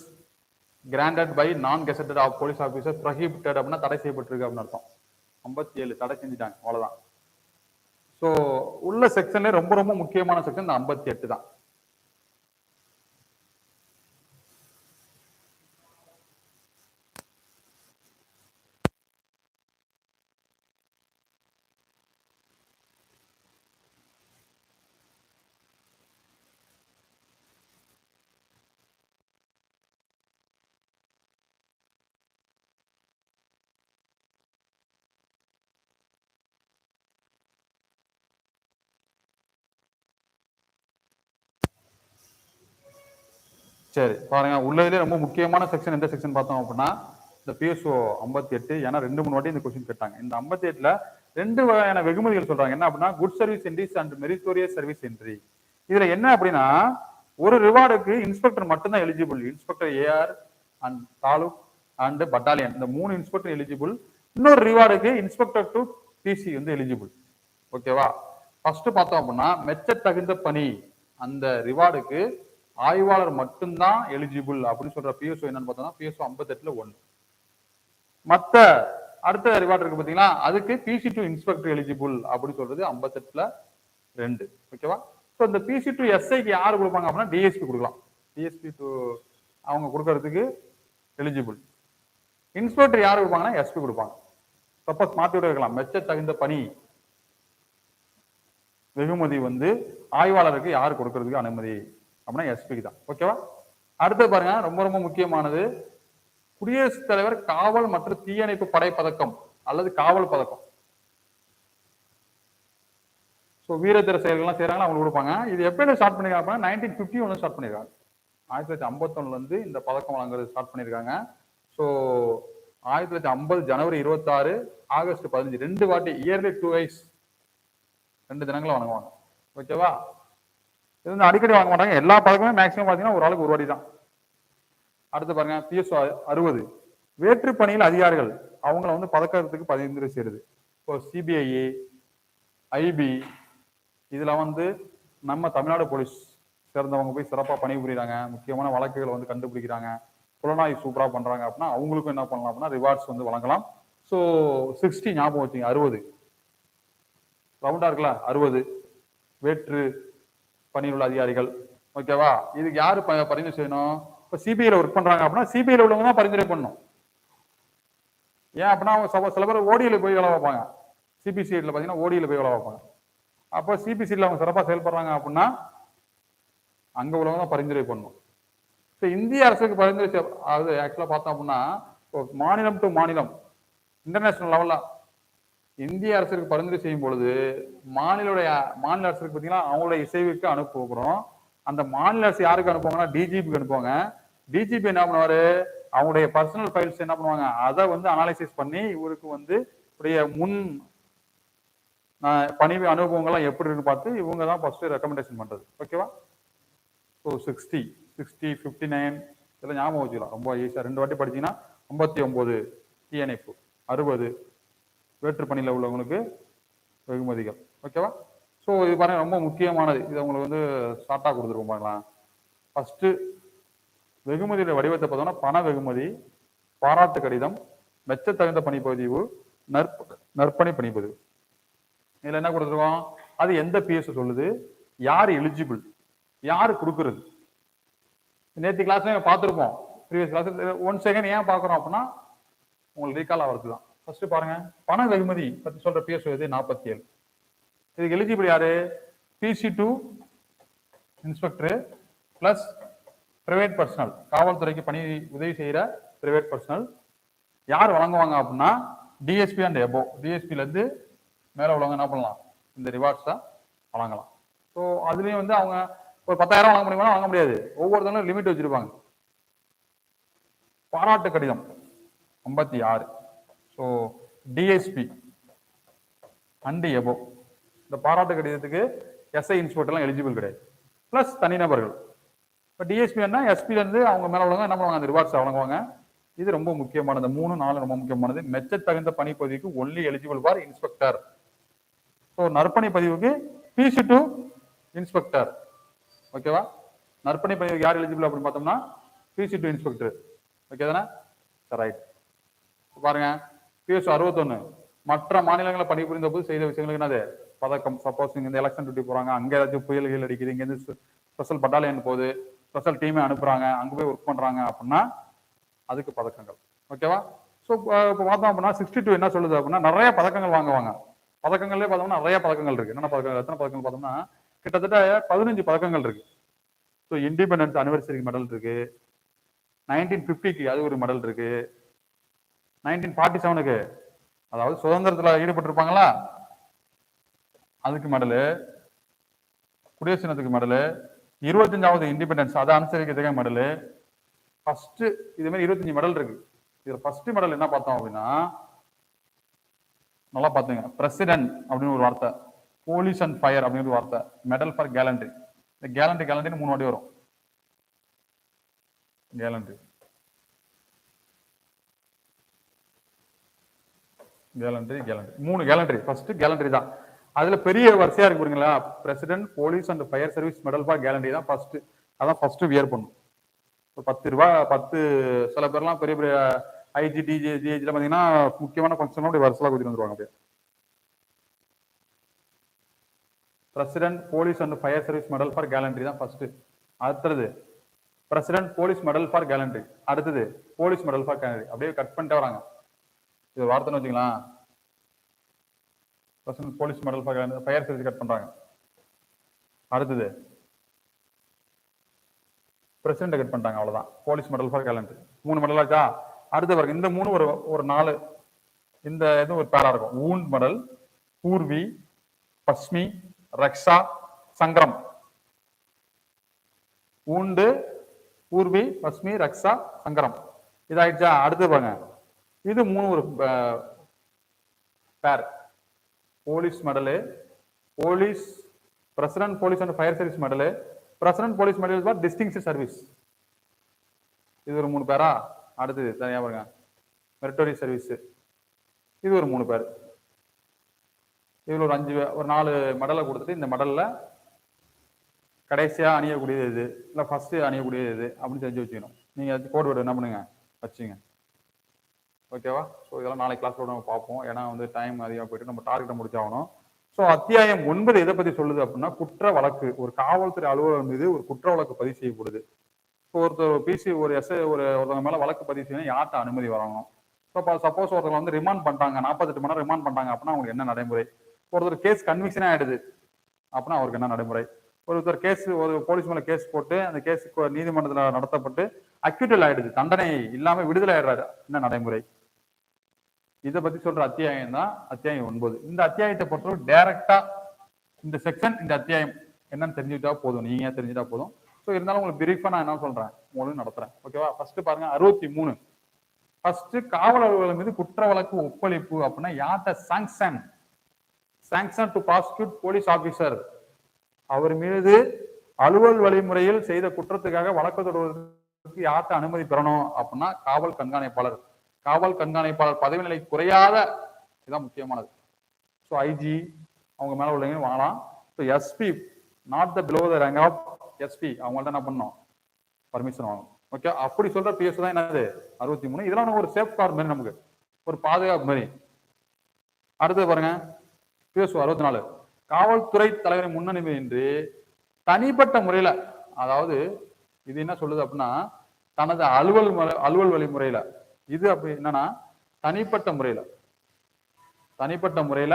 granted by non gazetted of police officer prohibited அப்படின்னா தடை செய்யப்பட்டிருக்கு அப்படின்னு அர்த்தம். 57 தடை செஞ்சுட்டாங்க, அவ்வளவுதான். ஸோ உள்ள செக்ஷன்ல ரொம்ப ரொம்ப முக்கியமான செக்ஷன் இந்த 58 தான். சரி பாருங்க, உள்ளதுலேயே ரொம்ப முக்கியமான செக்ஷன் எந்த செக்ஷன் பார்த்தோம் அப்படின்னா இந்த பிஎஸ்ஓ 58. ஏன்னா 2-3 வாட்டி இந்த கொஸ்டின் கேட்டாங்க. இந்த 58ல 2 வகையான வெகுமதிகள் சொல்றாங்க. என்ன அப்படின்னா good service entries and meritorious service entry. இதுல என்ன அப்படின்னா ஒரு ரிவார்டுக்கு இன்ஸ்பெக்டர் மட்டும்தான் eligible. Inspector AR and taluk and battalion, இந்த 3 இன்ஸ்பெக்டர் எலிஜிபிள். இன்னொரு ரிவார்டுக்கு இன்ஸ்பெக்டர் டு பிசி வந்து எலிஜிபிள். ஓகேவா? ஃபர்ஸ்ட் பார்த்தோம் அப்படின்னா மெச்ச தகுந்த பணி, அந்த ரிவார்டுக்கு ஆய்வாளர் மட்டும்தான் எலிஜிபிள் அப்படின்னு சொல்ற பிஎஸ்ஓ என்னன்னு பார்த்தோம்னா பிஎஸ்ஓ 58ல 1. மத்த அடுத்த ரிவார்டு இருக்கு பாத்தீங்களா, அதுக்கு பிசி டு இன்ஸ்பெக்டர் எலிஜிபிள் அப்படின்னு சொல்றது 58ல 2. ஓகேவா? ஸோ இந்த பிசி டு எஸ்ஐக்கு யாரு கொடுப்பாங்க அப்படின்னா டிஎஸ்பி கொடுக்கலாம். டிஎஸ்பி டு அவங்க கொடுக்கறதுக்கு எலிஜிபிள். இன்ஸ்பெக்டர் யாரு கொடுப்பாங்கன்னா எஸ்பி கொடுப்பாங்க. சப்போஸ் மாற்றி விட இருக்கலாம், மெச்ச தகுந்த பணி வெகுமதி வந்து ஆய்வாளருக்கு யாரு கொடுக்கறதுக்கு அனுமதி அப்படின்னா எஸ்பிக்கு தான். ஓகேவா? அடுத்து பாருங்க, ரொம்ப ரொம்ப முக்கியமானது குடியரசுத் தலைவர் காவல் மற்றும் தீயணைப்பு படை பதக்கம் அல்லது காவல் பதக்கம். ஸோ வீரதீர செயல்கள்லாம் செய்யறாங்க, அவங்க கொடுப்பாங்க. இது எப்படி ஸ்டார்ட் பண்ணிருக்காங்க? 1951 ஸ்டார்ட் பண்ணிருக்காங்க. 1951 வந்து இந்த பதக்கம் வழங்குறது ஸ்டார்ட் பண்ணிருக்காங்க. ஸோ 1950 ஜனவரி 26, ஆகஸ்ட் 15, 2 வாட்டி இயர்லி 2 வைஸ் 2 தினங்களை வழங்குவாங்க. ஓகேவா? இது வந்து அடிக்கடி வாங்க மாட்டாங்க. எல்லா பதக்கமே மேக்சிமம் பாத்தீங்கன்னா ஒரு ஆளுக்கு ஒரு வாட்டி தான். அடுத்து பாருங்க, பிஎஸ்ஓ 60 வேற்று பணியில் அதிகாரிகள் அவங்கள வந்து பதக்கத்துக்கு பரிந்துரை செய்யறது. இப்போ சிபிஐ, ஐபி, இதுல வந்து நம்ம தமிழ்நாடு போலீஸ் சேர்ந்தவங்க போய் சிறப்பாக பணிபுரியுறாங்க, முக்கியமான வழக்குகளை வந்து கண்டுபிடிக்கிறாங்க, புலனாய்வு சூப்பரா பண்றாங்க அப்படின்னா அவங்களுக்கும் என்ன பண்ணலாம் அப்படின்னா ரிவார்ட்ஸ் வந்து வழங்கலாம். ஸோ 60 ஞாபகம் வச்சுங்க, 60 ரவுண்டா இருக்குல்ல, 60 வேற்று பணியில் உள்ள அதிகாரிகள். ஓகேவா? இதுக்கு யாரு பரிந்துரை செய்யணும்? இப்போ சிபிஐல ஒர்க் பண்றாங்க அப்படின்னா சிபிஐல உள்ளவங்க தான் பரிந்துரை பண்ணணும். ஏன் அப்படின்னா அவங்க சில பேர் ஓடியில் போய் வேலை பார்ப்பாங்க. சிபிசிஐடியில் பார்த்தீங்கன்னா ஓடியில் போய் வேலை பார்ப்பாங்க. அப்போ சிபிசிஐடியில் அவங்க சிறப்பாக செயல்படுறாங்க அப்படின்னா அங்க உள்ளவங்க தான் பரிந்துரை பண்ணணும். ஸோ இந்திய அரசுக்கு பரிந்துரை அது ஆக்சுவலாக பார்த்தோம் அப்படின்னா மாநிலம் டு மாநிலம் இன்டர்நேஷனல் லெவலில் இந்திய அரசுக்கு பரிந்துரை செய்யும் பொழுது மாநில அரசுக்கு பார்த்தீங்கன்னா அவங்களுடைய இசைவுக்கு அனுப்புகிறோம். அந்த மாநில அரசு யாருக்கு அனுப்புவாங்கன்னா டிஜிபிக்கு அனுப்புவாங்க. டிஜிபி என்ன பண்ணுவாரு, அவங்களுடைய பர்சனல் ஃபைல்ஸ் என்ன பண்ணுவாங்க, அதை வந்து அனாலிசிஸ் பண்ணி இவருக்கு வந்து முன் பணி அனுபவங்கள்லாம் எப்படி இருக்குன்னு பார்த்து இவங்க தான் ஃபர்ஸ்ட் ரெக்கமெண்டேஷன் பண்றது. ஓகேவா? ஸோ 60, 59 இதெல்லாம் ஞாபகம் வச்சுக்கலாம், ரொம்ப ஈஸியா. 2 வாட்டி படிச்சீங்கன்னா 59 தீயணைப்பு, 60 வேற்று பணியில் உள்ளவங்களுக்கு வெகுமதிகள். ஓகேவா? ஸோ இது பாருங்க ரொம்ப முக்கியமானது. இது உங்களுக்கு வந்து ஷார்ட்டாக கொடுத்துருவோம் பாருங்களா. ஃபர்ஸ்ட் வெகுமதியோட வடிவத்தை பார்த்தோம்னா பண வெகுமதி, பாராட்டு கடிதம், மெச்ச தகுந்த பணிப்பதிவு, நற்பணி பணிப்பதிவு. இதுல என்ன கொடுத்துருவோம், அது எந்த பிஎஸ் சொல்லுது, யார் எலிஜிபிள், யாரு கொடுக்கறது. நேற்று கிளாஸ்ல பார்த்துருப்போம், ப்ரீவியஸ் கிளாஸ். 1 செகண்ட் ஏன் பார்க்குறோம் அப்படின்னா உங்களுக்கு ரீகால் ஆகிறது தான். ஃபர்ஸ்ட் பாருங்க, பண வெகுமதி பத்தி சொல்ற பிஎஸ் எது 47. இதுக்கு எலிஜிபிள் யாரு, PC to inspector plus private personal, காவல்துறைக்கு பணி உதவி செய்யற பிரைவேட் பர்சனல். யார் வழங்குவாங்க அப்படின்னா டிஎஸ்பி அண்ட் எபோ, டிஎஸ்பில இருந்து மேல உள்ளவங்க என்ன பண்ணலாம், இந்த ரிவார்ட்ஸ் தான் வழங்கலாம். ஸோ அதுலயும் வந்து அவங்க ஒரு 10,000 வாங்க முடியுமா, வாங்க முடியாது, ஒவ்வொருத்தரும் லிமிட் வச்சிருப்பாங்க. பாராட்டு கடிதம் 56. ஸோ டிஎஸ்பி அண்ட் எபோ, இந்த பாராட்டு கடிதத்துக்கு எஸ்ஐ இன்ஸ்பெக்டர்லாம் எலிஜிபிள் கிடையாது, பிளஸ் தனிநபர்கள். இப்போ டிஎஸ்பி என்ன எஸ்பில இருந்து அவங்க மேல உள்ளவங்க என்ன பண்ணுவாங்க, அந்த ரிவார்ட்ஸ் வழங்குவாங்க. இது ரொம்ப முக்கியமானது, 3, 4 ரொம்ப முக்கியமானது. மெச்ச தகுந்த பணிப்பதிவுக்கு only eligible for inspector. So நற்பணி பதிவுக்கு பிசி டு இன்ஸ்பெக்டர். ஓகேவா? நற்பணி பணிக்கு யார் எலிஜிபிள் அப்படின்னு பார்த்தோம்னா PC2 இன்ஸ்பெக்டர். ஓகே தானே? ரைட். பாருங்க PSO 61 மற்ற மாநிலங்களில் பணிபுரிந்த போது செய்த விஷயங்களுக்கு என்னது பதக்கம். சப்போஸ் இங்க இந்த எலெக்ஷன் டியூட்டி போறாங்க, அங்க ஏதாச்சும் புயல்கள் அடிக்குது, இங்க இருந்து ஸ்பெஷல் பட்டாலியன் போகுது, ஸ்பெஷல் டீமை அனுப்புறாங்க, அங்க போய் ஒர்க் பண்றாங்க அப்படின்னா அதுக்கு பதக்கங்கள். ஓகேவா? ஸோ இப்போ பார்த்தோம் அப்படின்னா 62 என்ன சொல்லுது அப்படின்னா நிறைய பதக்கங்கள் வாங்குவாங்க. பதக்கங்களே பார்த்தோம்னா நிறைய பதக்கங்கள் இருக்கு. என்னென்ன பதக்கங்கள், எத்தனை பதக்கங்கள் பார்த்தோம்னா கிட்டத்தட்ட 15 பதக்கங்கள் இருக்கு. ஸோ இண்டிபெண்டன்ஸ் அனிவர்சரி மெடல் இருக்கு, 1950க்கு அது ஒரு மெடல் இருக்கு, 1947க்கு அதாவது சுதந்திரத்துல ஈடுபட்டிருப்பாங்களா அதுக்கு மெடலு, குடியரசு தினத்துக்கு மெடலு, 25வது இண்டிபெண்டன்ஸ் அதை அனுசரிக்கிறதுக்காக மெடலு. ஃபர்ஸ்ட் இது மாதிரி 25 மெடல் இருக்கு. இதுல ஃபர்ஸ்ட் மெடல் என்ன பார்த்தோம் அப்படின்னா நல்லா பாத்துங்க, பிரசிடென்ட் அப்படின்னு ஒரு வார்த்தை, போலீஸ் அண்ட் ஃபயர் அப்படின்னு ஒரு வார்த்தை, மெடல் ஃபார் கேலண்ட்ரி. இந்த கேலண்ட்ரி 3 வாட்டி வரும். Gallantry gallantry gallantry 3 gallantry. First gallantry தான். அதுல பெரிய வரிசையா இருக்கு பாருங்களா, president police and fire service medal for gallantry தான் ஃபர்ஸ்ட். அதான் ஃபர்ஸ்ட் வியர் பண்ணும். 10 ரூபாய் 10 சில பேர்லாம் பெரிய பெரிய ஐஜி டிஜி ஜிஹெச்ல பாத்தீங்கன்னா முக்கியமான ஃபங்க்ஷன் அப்படி வருஷலாம் கொடுத்துட்டு வந்துருவாங்க. அப்படியே president police and fire service medal for gallantry தான் ஃபர்ஸ்ட். அடுத்தது president police medal for gallantry, அடுத்தது போலீஸ் மெடல் ஃபார் கேலண்ட்ரி. அப்படியே கட் பண்ணிட்டே வராங்க. இது வார்த்தைன்னு வச்சுக்கலாம். President police medal for gallantry, fire service cut பண்றாங்க. அடுத்தது பிரசிடென்ட் கட் பண்ணிட்டாங்க, அவ்வளவுதான். Police medal for gallantry 3 medal ஆச்சா. அடுத்த பாருங்க இந்த 3 ஒரு 4 இந்த இது ஒரு பேரா இருக்கும். ஊண்ட் மெடல், பூர்வி, பஸ்மி, ரக்ஷா, சங்கரம். ஊண்டு, பூர்வி, பஸ்மி, ரக்ஷா, சங்கரம். இதாயிடுச்சா. அடுத்து பாருங்க இது 3 ஒரு பேர். Police medal, police president police and fire service medal, president police medal for distinction service. இது ஒரு 3 பேரா. அடுத்தது தனியா பாருங்க மெரிட்டோரி சர்வீஸ், இது ஒரு 3 பேர். இதுல ஒரு 5 ஒரு 4 மெடலை கொடுத்துட்டு இந்த மெடல்ல கடைசியா அணியக்கூடியது எது, இல்ல ஃபர்ஸ்ட் அணியக்கூடியது எது அப்படின்னு தெரிஞ்சு வச்சுக்கணும். நீங்க கோட் வேர்டு என்ன பண்ணுங்க வச்சுங்க. ஓகேவா? ஸோ இதெல்லாம் நாளைக்கு கிளாஸ்ல நம்ம பார்ப்போம். ஏன்னா வந்து டைம் அதிகமாக போயிட்டு நம்ம டார்கெட்டை முடிச்சாகணும். ஸோ அத்தியாயம் 9 எதை பத்தி சொல்லுது அப்படின்னா குற்ற வழக்கு. ஒரு காவல்துறை அலுவலர் மீது ஒரு குற்ற வழக்கு பதிவு செய்யப்படுது. ஸோ ஒருத்தர் பிசி ஒரு எஸ்ஐ ஒருத்தவங்க மேல வழக்கு பதிவு செய்யணும், யார்கிட்ட அனுமதி வரணும். ஸோ சப்போஸ் ஒருத்தவங்க வந்து ரிமாண்ட் பண்ணிட்டாங்க, 48 மணி நேரம் ரிமாண்ட் பண்ணிட்டாங்க அப்படின்னா அவங்களுக்கு என்ன நடைமுறை. ஒருத்தர் கேஸ் கன்விக்ஷனே ஆயிடுது அப்படின்னா அவருக்கு என்ன நடைமுறை. ஒருத்தர் கேஸ் ஒரு போலீஸ் மேல கேஸ் போட்டு அந்த கேஸ் நீதிமன்றத்தில் நடத்தப்பட்டு அக்யூட்டல் ஆயிடுது, தண்டனை இல்லாம விடுதலை ஆயிடுறாரு, என்ன நடைமுறை. இதை பத்தி சொல்ற அத்தியாயம் தான் அத்தியாயம் 9. இந்த அத்தியாயத்தை பொறுத்தவரை டைரக்டா இந்த செக்ஷன் இந்த அத்தியாயம் என்னன்னு தெரிஞ்சுக்கிட்டா போதும், நீங்க தெரிஞ்சுட்டா போதும். ஸோ இருந்தாலும் உங்களுக்கு பிரீஃபா நான் என்ன சொல்றேன் உங்களுக்கு நடத்துறேன். ஓகேவா? ஃபர்ஸ்ட் பாருங்க 63. ஃபர்ஸ்ட் காவல் அலுவலர் மீது குற்ற வழக்கு ஒப்பளிப்பு அப்படின்னா யார்கிட்ட sanction, sanction to prosecute police officer. அவர் மீது அலுவல் வழிமுறையில் செய்த குற்றத்துக்காக வழக்கு தொடர்வதற்கு யார்கிட்ட அனுமதி பெறணும் அப்படின்னா காவல் கண்காணிப்பாளர். காவல் கண்காணிப்பாளர் பதவி நிலை குறையாத, இதுதான் முக்கியமானது. ஸோ ஐஜி அவங்க மேல உள்ளவங்க வாங்கலாம். So SP not the below the rank of SP அவங்கள்ட்ட என்ன பண்ணணும் பர்மிஷன் வாங்கணும். ஓகே, அப்படி சொல்ற பிஎஸ் தான் என்னது 63. இதெல்லாம் ஒரு சேஃப் கார்டு மாதிரி, நமக்கு ஒரு பாதுகாப்பு மாதிரி. அடுத்து பாருங்க பிஎஸ் 64. காவல்துறை தலைவரின் முன்னனுமதியின்றி தனிப்பட்ட முறையில, அதாவது இது என்ன சொல்லுது அப்படின்னா தனது அலுவல் வழிமுறையில, இது அப்படி என்னன்னா தனிப்பட்ட முறையில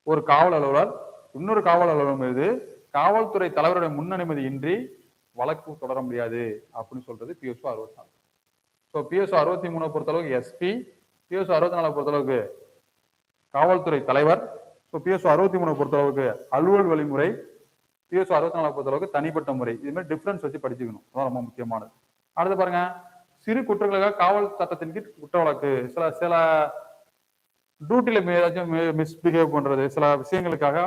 ஒரு காவல் அலுவலர் இன்னொரு காவல் அலுவலர் மீது காவல்துறை தலைவருடைய முன்னனுமதி இன்றி வழக்கு தொடர முடியாது அப்படின்னு சொல்றது பிஎஸ்ஓ 64. ஸோ பிஎஸ்ஓ 63 பொறுத்தளவுக்கு எஸ்பி, பிஎஸ்ஓ 64 பொறுத்தளவுக்கு காவல்துறை தலைவர். ஸோ பிஎஸ்ஓ 63 பொறுத்தளவுக்கு அலுவல் வழிமுறை, பிஎஸ்ஓ 64 பொறுத்தளவுக்கு தனிப்பட்ட முறை. இது மாதிரி டிஃபரன்ஸ் வச்சு படிச்சுக்கணும், அதான் ரொம்ப முக்கியமானது. அடுத்து பாருங்க சிறு குற்றங்களுக்காக காவல் சட்டத்தின் கீழ் குற்ற வழக்கு. சில டியூட்டில ஏதாச்சும் மிஸ்பிஹேவ் பண்றது, சில விஷயங்களுக்காக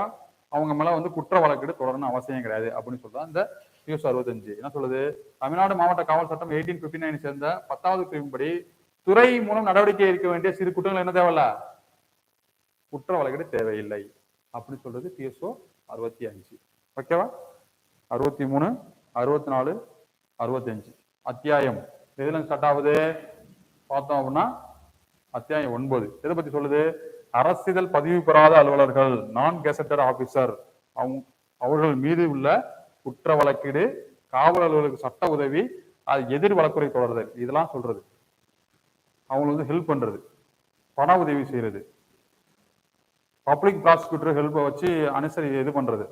அவங்க மேல வந்து குற்ற வழக்கு தொடரணும் அவசியம் கிடையாது அப்படின்னு சொல்றா இந்த பிஎஸ் 65. என்ன சொல்லுது, தமிழ்நாடு மாவட்ட காவல் சட்டம் 1859 சேர்ந்த 10வது பிரிவின்படி துறை மூலம் நடவடிக்கை எடுக்க வேண்டிய சிறு குற்றங்கள் என்ன தேவையில்ல, குற்ற வழக்கு தேவையில்லை அப்படின்னு சொல்றது பிஎஸ்ஓ 65. ஓகேவா? 63, 64 65 அத்தியாயம் எதுல ஸ்டார்ட் ஆகுது பார்த்தோம் அப்படின்னா அத்தியாயம் 9 எதை பத்தி சொல்லுது அரசிதழ் பதிவு பெறாத அலுவலர்கள் நான் கெசட்டட் ஆபீசர் அவர்கள் மீது உள்ள குற்ற வழக்கீடு காவல் அலுவலருக்கு சட்ட உதவி அது எதிர் வழக்குறை தொடர்தல் இதெல்லாம் சொல்றது அவங்களுக்கு ஹெல்ப் பண்றது பண உதவி செய்யறது பப்ளிக் ப்ராசிக்யூட்டர் ஹெல்ப்பை வச்சு அனுசரி இது பண்றது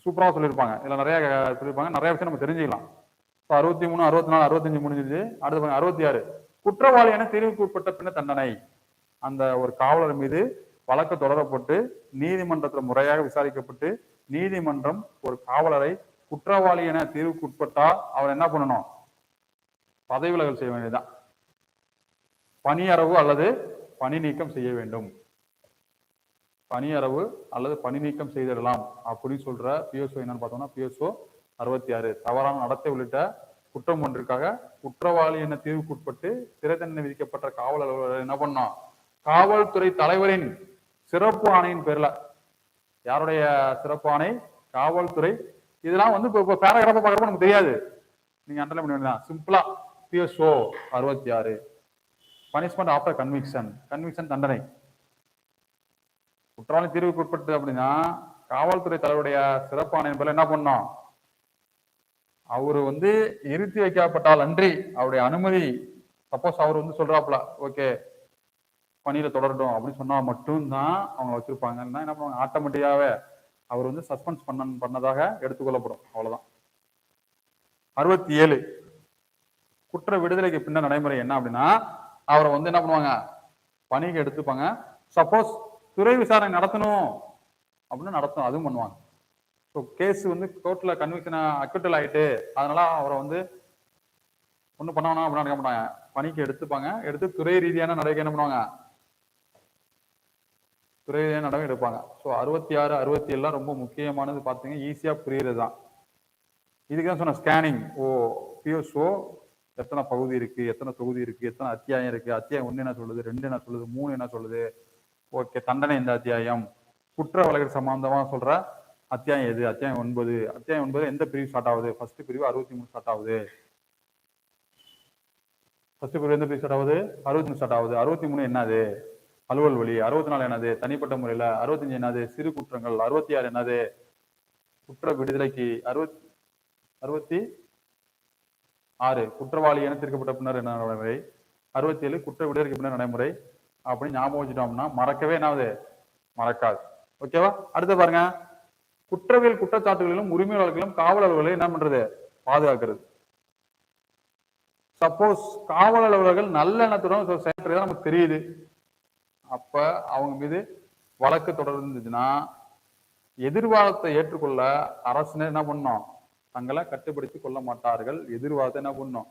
சூப்பராக சொல்லியிருப்பாங்க இதுல நிறைய சொல்லியிருப்பாங்க நிறைய விஷயம் நம்ம தெரிஞ்சுக்கலாம் 63 64 65 முடிஞ்சிருச்சு அடுத்து 66 குற்றவாளி என தீர்வுக்கு உட்பட்ட பின்ன தண்டனை அந்த ஒரு காவலர் மீது வழக்கு தொடரப்பட்டு நீதிமன்றத்தில் முறையாக விசாரிக்கப்பட்டு நீதிமன்றம் ஒரு காவலரை குற்றவாளி என தீர்வுக்கு உட்பட்டா அவர் என்ன பண்ணணும் பதவி விலகல் செய்ய வேண்டியதுதான் பணியறவு அல்லது பணி நீக்கம் செய்ய வேண்டும் பணியறவு அல்லது பணி நீக்கம் செய்திடலாம் அப்படின்னு சொல்ற பிஎஸ்ஓ என்னன்னு பார்த்தோம்னா பிஎஸ்ஓ 66 தவறான நடத்தை உள்ளிட்ட குற்றம் ஒன்றிற்காக குற்றவாளி என தீர்வுக்குட்பட்டு சிறை தண்டனை விதிக்கப்பட்ட காவல் அலுவலர் என்ன பண்ணோம் காவல்துறை தலைவரின் சிறப்பு ஆணையின் பேர்ல யாருடைய சிறப்பு ஆணை காவல்துறை இதெல்லாம் வந்து இப்போ பேராகிராஃபா பார்க்கறப்ப நமக்கு தெரியாது நீங்க அண்டர்லைன் பண்ண வேண்டியதான் சிம்பிளா பிஎஸ்ஓ 66 பனிஷ்மெண்ட் ஆஃப்டர் கன்விக்ஷன் தண்டனை குற்றவாளி தீர்வுக்கு உட்பட்டு அப்படின்னா காவல்துறை தலைவருடைய சிறப்பு ஆணையின் பேர்ல என்ன பண்ணோம் அவரு வந்து இருத்தி வைக்கப்பட்டால் அன்றி அவருடைய அனுமதி சப்போஸ் அவர் வந்து சொல்றாப்புல ஓகே பணியில தொடரட்டும் அப்படின்னு சொன்னா மட்டும்தான் அவங்க வச்சிருப்பாங்க என்ன பண்ணுவாங்க ஆட்டோமேட்டிக்காவே அவர் வந்து சஸ்பென்ஸ் பண்ணதாக எடுத்துக்கொள்ளப்படும் அவ்வளவுதான் 67 குற்ற விடுதலைக்கு பின்ன நடைமுறை என்ன அப்படின்னா அவரை வந்து என்ன பண்ணுவாங்க பணிக்கு எடுத்துப்பாங்க சப்போஸ் துறை விசாரணை நடத்தணும் அப்படின்னு நடத்தணும் அதுவும் பண்ணுவாங்க ஸோ கேஸ் வந்து கோர்ட்ல கன்விக்ஷன் அக்யூட்டல் ஆயிட்டு அதனால அவரை வந்து ஒன்றும் பண்ண வேணாம் அப்படின்னு நினைக்க மாட்டாங்க பணிக்கு எடுத்துப்பாங்க எடுத்து துறை ரீதியான நடவடிக்கை என்ன பண்ணுவாங்க துறை ரீதியான நடவடிக்கை எடுப்பாங்க ஸோ 66 67 ரொம்ப முக்கியமானது பார்த்தீங்க ஈஸியா புரியுறது தான் இதுக்கு தான் சொன்ன ஸ்கேனிங் பிஎஸ்ஓ எத்தனை பகுதி இருக்கு எத்தனை தொகுதி இருக்கு எத்தனை அத்தியாயம் இருக்கு அத்தியாயம் 1 என்ன சொல்லுது 2 என்ன சொல்லுது 3 என்ன சொல்லுது ஓகே தண்டனை இந்த அத்தியாயம் குற்ற வழக்கு சம்பந்தமா சொல்ற அத்தியாயம் எது அத்தியாயம் 9 எந்த பிரிவு ஸ்டார்ட் ஆகுது ஃபர்ஸ்ட் பிரிவு 63 ஸ்டார்ட் ஆகுது ஃபர்ஸ்ட் பிரிவு எந்த பிரிவு ஸ்டார்ட் ஆகுது 63 ஸ்டார்ட் ஆகுது 63 என்னது அலுவல் வழி 64 என்னது தனிப்பட்ட முறையில 65 என்னது சிறு குற்றங்கள் 66 என்னது குற்ற விடுதலைக்கு 66 குற்றவாளி என தீர்க்கப்பட்ட பின்னர் என்ன நடைமுறை 67 குற்ற விடுதலைக்கு பின்னர் நடைமுறை அப்படின்னு ஞாபகம் வச்சுட்டோம்னா மறக்கவே என்னாவது மறக்காது ஓகேவா அடுத்து பாருங்க குற்றவியல் குற்றச்சாட்டுகளிலும் உரிமையாளர்களும் காவல் அலுவலர்களை என்ன பண்றது பாதுகாக்கிறது சப்போஸ் காவல் அலுவலர்கள் நல்ல எண்ணத்துடன் செயல்படுறதா நமக்கு தெரியுது அப்ப அவங்க மீது வழக்கு தொடர்ந்துச்சுன்னா எதிர்வாதத்தை ஏற்றுக்கொள்ள அரசினர் என்ன பண்ணணும் தங்களை கட்டுப்படுத்திக் கொள்ள மாட்டார்கள் எதிர்வாதத்தை என்ன பண்ணணும்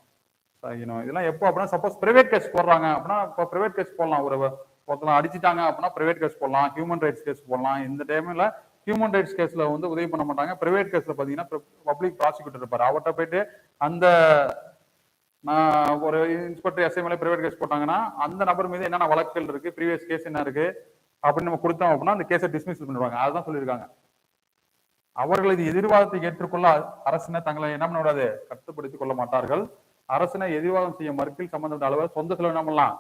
இதெல்லாம் எப்போ அப்படின்னா சப்போஸ் பிரைவேட் கேஸ் போடுறாங்க அப்படின்னா இப்போ பிரைவேட் கேஸ் போடலாம் ஒருத்தலாம் அடிச்சுட்டாங்க அப்படின்னா பிரைவேட் கேஸ் போடலாம் ஹியூமன் ரைட்ஸ் கேஸ் போடலாம் இந்த டைம்ல ஹியூமன் ரைட்ஸ் கேஸ்ல வந்து உதவி பண்ண மாட்டாங்க பிரைவேட் கேஸ்ல பாத்தீங்கன்னா பப்ளிக் ப்ராசிக்யூட்டர் இருப்பாரு அவர்கிட்ட போயிட்டு அந்த ஒரு இன்ஸ்பெக்டர் எஸ்ஐ மேலே பிரைவேட் கேஸ் போட்டாங்கன்னா அந்த நபர் மீது என்னென்ன வழக்குகள் இருக்கு ப்ரீவியஸ் கேஸ் என்ன இருக்கு அப்படின்னு நம்ம கொடுத்தோம் அப்படின்னா அந்த கேஸை டிஸ்மிஸ் பண்ணிடுவாங்க அதுதான் சொல்லியிருக்காங்க அவர்களது எதிர்வாதத்தை ஏற்றுக்கொள்ள அரசினர் தங்களை என்ன பண்ண விடாது கட்டுப்படுத்திக் கொள்ள மாட்டார்கள் அரசினை எதிர்வாதம் செய்ய மறுப்பில் சம்பந்தப்பட்ட அலுவலர் சொந்த செலவு என்ன பண்ணலாம்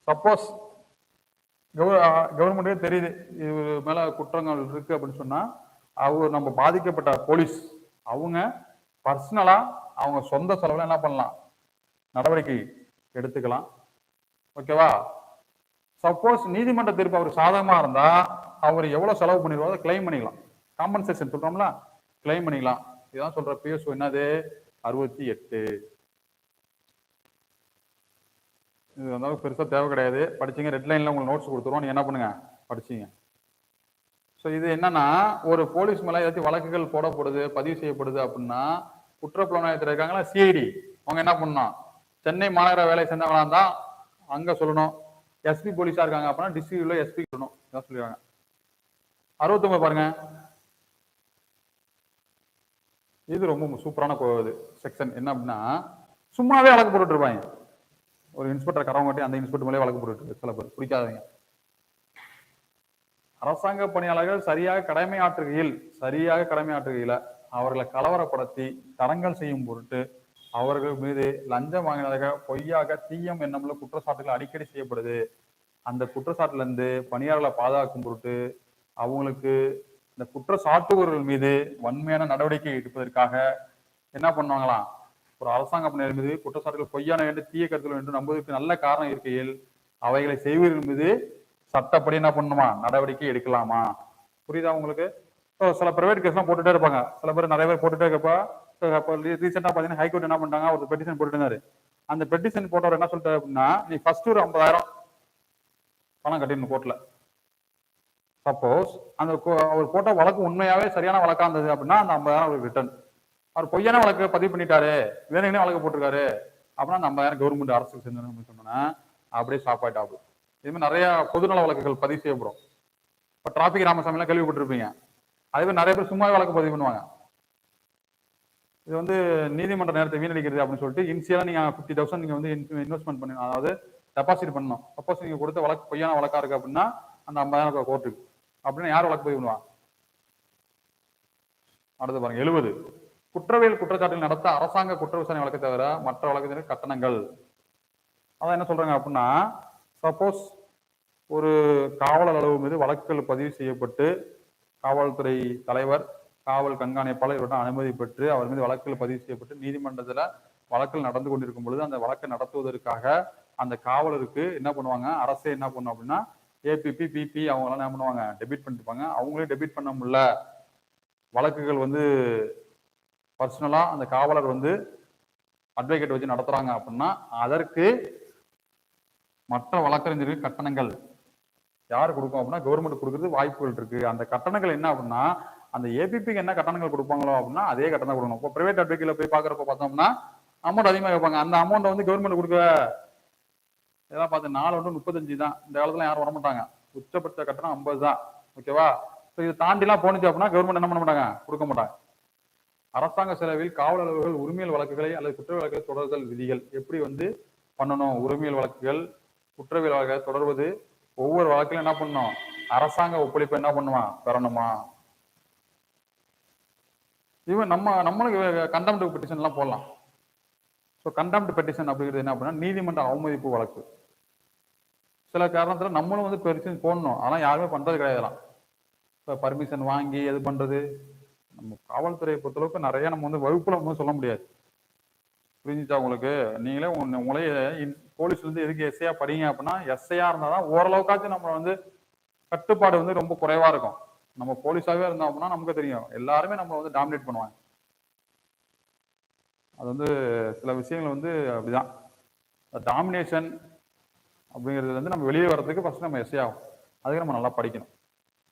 சப்போஸ் கவர்மெண்டே தெரியுது இது மேல குற்றங்கள் இருக்கு அப்படின்னு சொன்னா அவங்க நம்ம பாதிக்கப்பட்ட போலீஸ் அவங்க பர்சனலா அவங்க சொந்த செலவுல என்ன பண்ணலாம் நடவடிக்கை எடுத்துக்கலாம் ஓகேவா சப்போஸ் நீதிமன்ற தீர்ப்பு அவர் சாதகமா இருந்தா அவர் எவ்வளவு செலவு பண்ணிடுவாரோ கிளைம் பண்ணிக்கலாம் காம்பன்சேஷன் சொல்றோம்ல கிளைம் பண்ணிக்கலாம் இதான் சொல்ற பிஎஸ்ஓ என்னது 68 இது வந்து பெருசா தேவை கிடையாது படிச்சீங்க ரெட் லைன்ல உங்களுக்கு நோட்ஸ் கொடுத்துருவோம் நீங்க என்ன பண்ணுங்க படிச்சீங்க ஸோ இது என்னன்னா ஒரு போலீஸ் மேல ஏதாச்சும் வழக்குகள் போடப்படுது பதிவு செய்யப்படுது அப்படின்னா குற்றப்புலனாய்வுத்துறை இருக்காங்களா சிஐடி அவங்க என்ன பண்ணணும் சென்னை மாநகர வேலை செஞ்சவங்களா இருந்தா அங்க சொல்லணும் எஸ்பி போலீஸா இருக்காங்க அப்படின்னா டிஸ்ட்ரிக்ட்ல எஸ்பி சொல்லணும் இதான் சொல்லிருக்காங்க 69 பாருங்க இது ரொம்ப சூப்பரான செக்ஷன் என்ன அப்படின்னா சும்மாவே வழக்கு போட்டுட்டு இருப்பாங்க ஒரு இன்ஸ்பெக்டர் கரவங்க காட்டி அந்த இன்ஸ்பெக்டர் மேலே வழக்கு போட்டுட்டு சில பேர் பிடிக்காதவங்க அரசாங்க பணியாளர்கள் சரியாக கடமையாற்றுகையில அவர்களை கலவரப்படுத்தி தரங்கல் செய்யும் பொருட்டு அவர்கள் மீது லஞ்சம் வாங்கினதாக பொய்யாக தீயம் எண்ணமுள்ள குற்றச்சாட்டுகள் அடிக்கடி செய்யப்படுது. அந்த குற்றச்சாட்டுல இருந்து பணியாளர்களை பாதுகாக்கும் பொருட்டு அவங்களுக்கு இந்த குற்றச்சாட்டுபவர்கள் மீது வன்மையான நடவடிக்கை எடுப்பதற்காக என்ன பண்ணுவாங்களாம், ஒரு அரசாங்க பணியாளர் மீது குற்றச்சாட்டுகள் பொய்யான என்று தீய கருத்துகள் என்று நம்புவதற்கு நல்ல காரணம் இருக்கையில் அவைகளை செய்வதன் மீது சட்டப்படி என்ன பண்ணுமா நடவடிக்கை எடுக்கலாமா? புரியுதா உங்களுக்கு? சில பிரைவேட் கேஸ் எல்லாம் போட்டுட்டே இருப்பாங்க. சில பேர் நிறைய பேர் போட்டுட்டே இருக்கப்ப ரீசெண்டா பாத்தீங்கன்னா ஹைகோர்ட் என்ன பண்ணாங்க, ஒரு பெட்டிஷன் போட்டு இருந்தாரு. அந்த பெட்டிஷன் போட்டவர் என்ன சொல்லிட்டாரு அப்படின்னா, நீ ஃபர்ஸ்ட் ஒரு 50,000 பணம் கட்டிடணும் கோர்ட்ல. சப்போஸ் அந்த அவர் போட்ட வழக்கு உண்மையாவே சரியான வழக்கா இருந்தது அப்படின்னா அந்த 50,000 அவருக்கு ரிட்டர்ன். அவர் பொய்யான வழக்கு பதிவு பண்ணிட்டாரு, வேணும்னே வழக்கு போட்டிருக்காரு அப்படின்னா அந்த 50,000 கவர்மெண்ட் அரசுக்கு சேர்ந்து சொன்னா அப்படியே ஸ்டாப் ஆயிட்டாப்ல. இது மாதிரி நிறைய பொதுநல வழக்குகள் பதிவு செய்யப்படும். இப்போ டிராபிக் ராமசாமி எல்லாம் கேள்விப்பட்டிருப்பீங்க. அதே மாதிரி நிறைய பேர் சும்மா வழக்கு பதிவு பண்ணுவாங்க. இது வந்து நீதிமன்ற நேரத்தை வீணடிக்கிறது அப்படின்னு சொல்லிட்டு இனிஷியலா நீங்க 50,000 நீங்க வந்து இன்வெஸ்ட்மெண்ட் பண்ணி, அதாவது டெபாசிட் பண்ணணும். சப்போஸ் நீங்க கொடுத்த வழக்கு பொய்யான வழக்கா இருக்கு அப்படின்னா அந்த 50,000 கோர்ட்டுக்கு அப்படின்னா யார் வழக்கு பதிவு பண்ணுவா? அடுத்து பாருங்க 70 குற்றவியல் குற்றச்சாட்டுகள் நடத்த அரசாங்க குற்ற விசாரணை வழக்கு தவிர மற்ற வழக்குகளின் கட்டணங்கள். அதான் என்ன சொல்றாங்க அப்படின்னா, சப்போஸ் ஒரு காவலர் அளவு மீது வழக்குகள் பதிவு செய்யப்பட்டு காவல்துறை தலைவர், காவல் கண்காணிப்பாளர் இவருடன் அனுமதி பெற்று அவர் மீது வழக்குகள் பதிவு செய்யப்பட்டு நீதிமன்றத்துல வழக்குகள் நடந்து கொண்டிருக்கும் பொழுது அந்த வழக்கை நடத்துவதற்காக அந்த காவலருக்கு என்ன பண்ணுவாங்க, அரசே என்ன பண்ணும் அப்படின்னா ஏபிபி பிபி அவங்க எல்லாம் என்ன பண்ணுவாங்க, டெபிட் பண்ணிருப்பாங்க. அவங்களே டெபிட் பண்ண முடியல, வழக்குகள் வந்து பர்சனலா அந்த காவலர் வந்து அட்வொகேட் வச்சு நடத்துறாங்க அப்படின்னா அதற்கு மற்ற வழக்கறிஞருக்கு கட்டணங்கள் யாரு கொடுக்கும் அப்படின்னா கவர்மெண்ட் கொடுக்கறது வாய்ப்புகள் இருக்கு. அந்த கட்டணங்கள் என்ன அப்படின்னா அந்த ஏபிபிக்கு என்ன கட்டணங்கள் கொடுப்பாங்களோ அப்படின்னா அதே கட்டணம் கொடுக்கணும். இப்போ பிரைவேட் அட்வொகேட்ல போய் பாக்குறப்ப பார்த்தோம்னா அமௌண்ட் அதிகமாக கேட்பாங்க. அந்த அமௌண்ட் வந்து கவர்மெண்ட் கொடுக்க இதெல்லாம் பார்த்து 4 வந்து 35 தான். இந்த காலத்துல யாரும் வரமாட்டாங்க. உச்சபட்ச கட்டணம் 50 தான். ஓகேவா? இது தாண்டிலாம் போனிச்சு அப்படின்னா கவர்மெண்ட் என்ன பண்ண மாட்டாங்க, கொடுக்க மாட்டாங்க. அரசாங்க செலவில் காவல் அலுவலர்கள் உரிமையல் வழக்குகளை அல்லது குற்ற வழக்குகளை தொடர்தல் விதிகள் எப்படி வந்து பண்ணணும், உரிமையல் வழக்குகள் குற்றவியல் வழக்குகளை தொடர்வது, ஒவ்வொரு வழக்கிலும் என்ன பண்ணணும், அரசாங்க ஒப்பளிப்பு என்ன பண்ணுவான் பெறணுமா. இவன் நம்மளுக்கு கண்டெம்ட் பெட்டிஷன் எல்லாம் போடலாம். ஸோ கண்டெம்ட் பெட்டிஷன் அப்படிங்கிறது என்ன அப்படின்னா நீதிமன்ற அவமதிப்பு வழக்கு. சில காரணத்துல நம்மளும் வந்து பெட்டிஷன் போடணும், ஆனா யாருமே பண்றது கிடையாதுலாம். இப்போ பர்மிஷன் வாங்கி எது பண்றது, நம்ம காவல்துறையை பொறுத்தளவுக்கு நிறைய நம்ம வந்து வகுப்புல வந்து சொல்ல முடியாது. புரிஞ்சுச்சா உங்களுக்கு? நீங்களே உங்களே போலீஸ்ல இருந்து எதுக்கு எஸ்ஐயா படிங்க அப்படின்னா எஸ்ஐயா இருந்தாதான் ஓரளவுக்காச்சும் நம்ம வந்து கட்டுப்பாடு வந்து ரொம்ப குறைவா இருக்கும். நம்ம போலீஸாவே இருந்தோம் அப்படின்னா நமக்கு தெரியும் எல்லாருமே நம்ம வந்து டாமினேட் பண்ணுவாங்க. அது வந்து சில விஷயங்கள் வந்து அப்படிதான். டாமினேஷன் அப்படிங்கிறது வந்து நம்ம வெளியே வர்றதுக்கு ஃபர்ஸ்ட் நம்ம எஸ்ஐ ஆகும். அதுக்கு நம்ம நல்லா படிக்கணும்.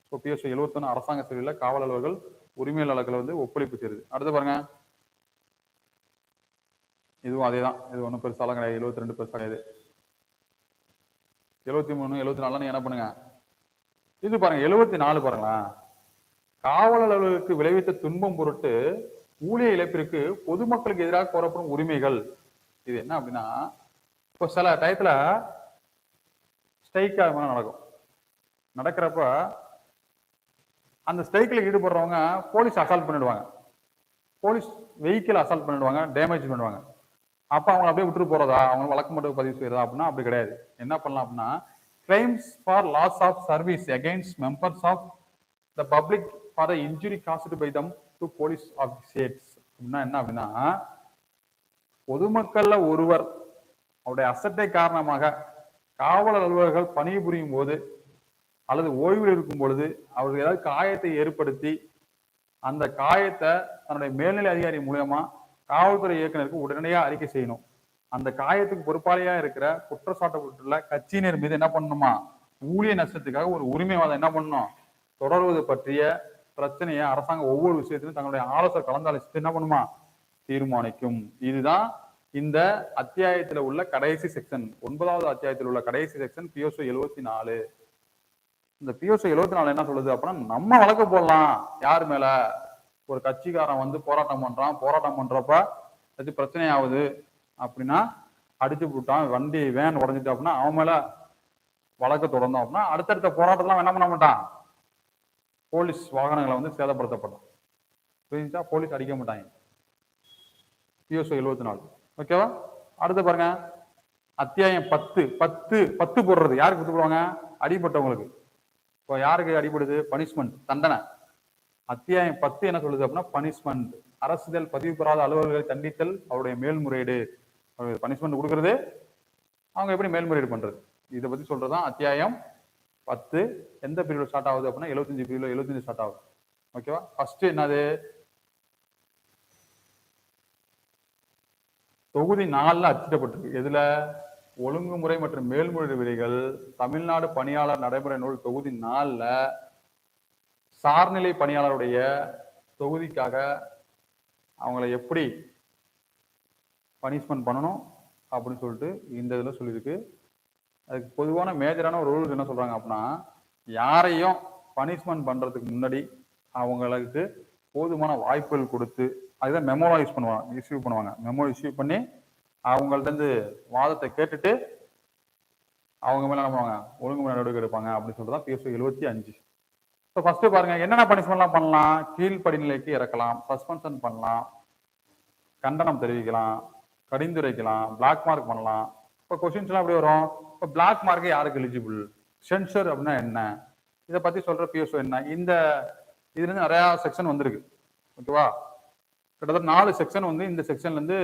ஸோ பிஎஸ்ஓ 71 அரசாங்க சேவையில் காவல் அலுவலர்கள் உரிமையல் வழக்குல வந்து ஒப்பளிப்பு செய்யுது. அடுத்து பாருங்க, இதுவும் அதே தான். இது ஒன்றும் பெருசாலாம் கிடையாது. 72 பெருசா கிடையாது. 73 74 நீங்க என்ன பண்ணுங்க, இது பாருங்க 74 பாருங்களேன். காவல் அலுவலருக்கு விளைவித்த துன்பம் பொருட்டு ஊழிய இழப்பிற்கு பொதுமக்களுக்கு எதிராக கோரப்படும் உரிமைகள். இது என்ன அப்படின்னா, இப்போ சில டயத்துல ஸ்ட்ரைக் நடக்கும். நடக்கிறப்ப அந்த ஸ்ட்ரைக்கில் ஈடுபடுறவங்க போலீஸ் அசால்ட் பண்ணிடுவாங்க, போலீஸ் வெஹிக்கிள் அசால்ட் பண்ணிடுவாங்க, டேமேஜ் பண்ணுவாங்க. அப்ப அவங்க அப்படியே விட்டுட்டு போறதா, அவங்க வழக்கு மட்டும் பதிவு செய்யறதா அப்படின்னா அப்படி கிடையாது. என்ன பண்ணலாம் அப்படின்னா claims for loss of service against members of the public for the injury caused by them to police officers அப்படின்னா என்ன அப்படின்னா, பொதுமக்கள்ல ஒருவர் அவருடைய அசட்டை காரணமாக காவல் அலுவலர்கள் பணிபுரியும் போது அல்லது ஓய்வில் இருக்கும் பொழுது அவருக்கு ஏதாவது காயத்தை ஏற்படுத்தி அந்த காயத்தை தன்னுடைய மேல்நிலை அதிகாரி மூலமா காவல்துறை இயக்குநருக்கு உடனடியாக அறிக்கை செய்யணும். அந்த காயத்துக்கு பொறுப்பாளியா இருக்கிற குற்றச்சாட்டப்பட்டுள்ள கட்சியினர் மீது என்ன பண்ணணுமா, ஊழிய நஷ்டத்துக்காக ஒரு உரிமைவாதம் என்ன பண்ணணும் தொடர்வது பற்றிய பிரச்சனையை அரசாங்கம் ஒவ்வொரு விஷயத்திலும் தங்களுடைய ஆலோசனை கலந்தாலோசித்து என்ன பண்ணுமா தீர்மானிக்கும். இதுதான் இந்த அத்தியாயத்துல உள்ள கடைசி செக்ஷன், 9வது அத்தியாயத்தில் உள்ள கடைசி செக்ஷன் பிஎஸ்ஓ 74. இந்த பிஎஸ்ஓ 74 என்ன சொல்லுது அப்படின்னா, நம்ம வழக்கு போடலாம் யாரு மேல, ஒரு கட்சிக்காரன் வந்து போராட்டம் பண்றான், போராட்டம் பண்றப்ப ஏதாச்சும் பிரச்சனை ஆகுது அப்படின்னா, அடிச்சு போட்டான், வண்டி வேன் உடஞ்சிட்டு அப்படின்னா அவன் மேல வழக்கு தொடர்ந்தோம் அப்படின்னா அடுத்தடுத்த போராட்டம்லாம் என்ன பண்ண மாட்டான் போலீஸ் வாகனங்களை வந்து சேதப்படுத்தப்படும். புரிஞ்சா? போலீஸ் அடிக்க மாட்டாங்க. PSO 74. ஓகேவா? அடுத்து பாருங்க, அத்தியாயம் 10 போடுறது யாருக்கு 10 போடுவாங்க? அடிபட்டவங்களுக்கு. இப்போ யாருக்கு அடிபடுது? பனிஷ்மெண்ட், தண்டனை. அத்தியாயம் 10 என்ன சொல்லுது அப்படின்னா பனிஷ்மெண்ட். அரசியல் பதிவு பெறாத அலுவலர்களை தண்டித்தல், அவருடைய மேல்முறையீடு. பனிஷ்மெண்ட் கொடுக்கறது, அவங்க எப்படி மேல்முறையீடு பண்றது, இதை பத்தி சொல்றதுதான் அத்தியாயம் 10. எந்த பீரியட் ஸ்டார்ட் ஆகுது அப்படின்னா 75 பீரியட் 75 ஸ்டார்ட் ஆகுது. ஓகேவா? ஃபர்ஸ்ட் என்னது? தொகுதி 4ல அச்சிடப்பட்டிருக்கு. எதுல? ஒழுங்குமுறை மற்றும் மேல்முறையீடு விதிகள் தமிழ்நாடு பணியாளர் நடைமுறை நூல் தொகுதி 4ல சார்நிலை பணியாளருடைய தொகுதிக்காக அவங்களை எப்படி பனிஷ்மெண்ட் பண்ணணும் அப்படின்னு சொல்லிட்டு இந்த இதுல சொல்லியிருக்கு. அதுக்கு பொதுவான மேஜரான ஒரு ரூல்ஸ் என்ன சொல்றாங்க அப்படின்னா, யாரையும் பனிஷ்மெண்ட் பண்றதுக்கு முன்னாடி அவங்களுக்கு போதுமான வாய்ப்புகள் கொடுத்து, அதுதான் மெமோ இஷ்யூ பண்ணுவாங்க. மெமோ இஷ்யூ பண்ணி அவங்கள்ட்ட இருந்து வாதத்தை கேட்டுட்டு அவங்க மேல என்ன பண்ணுவாங்க? ஒழுங்குமுறை நடவடிக்கை எடுப்பாங்க அப்படின்னு சொல்லிட்டு PSO 75. ஸோ ஃபர்ஸ்ட் பாருங்க, என்னென்ன பனிஷ்மெண்ட்லாம் பண்ணலாம்? கீழ்படிநிலைக்கு இறக்கலாம், சஸ்பென்ஷன் பண்ணலாம், கண்டனம் தெரிவிக்கலாம், கடிந்துரைக்கலாம், பிளாக் மார்க் பண்ணலாம். இப்போ கொஸ்டின்ஸ் எல்லாம் எப்படி வரும்? இப்போ பிளாக் மார்க் யாருக்கு எலிஜிபிள், சென்சர் அப்படின்னா என்ன, இதை பத்தி சொல்ற PSO என்ன, இந்த இதுல இருந்து நிறைய செக்ஷன் வந்திருக்கு. ஓகேவா? கிட்டத்தட்ட 4 செக்ஷன் வந்து இந்த செக்ஷன்ல இருந்து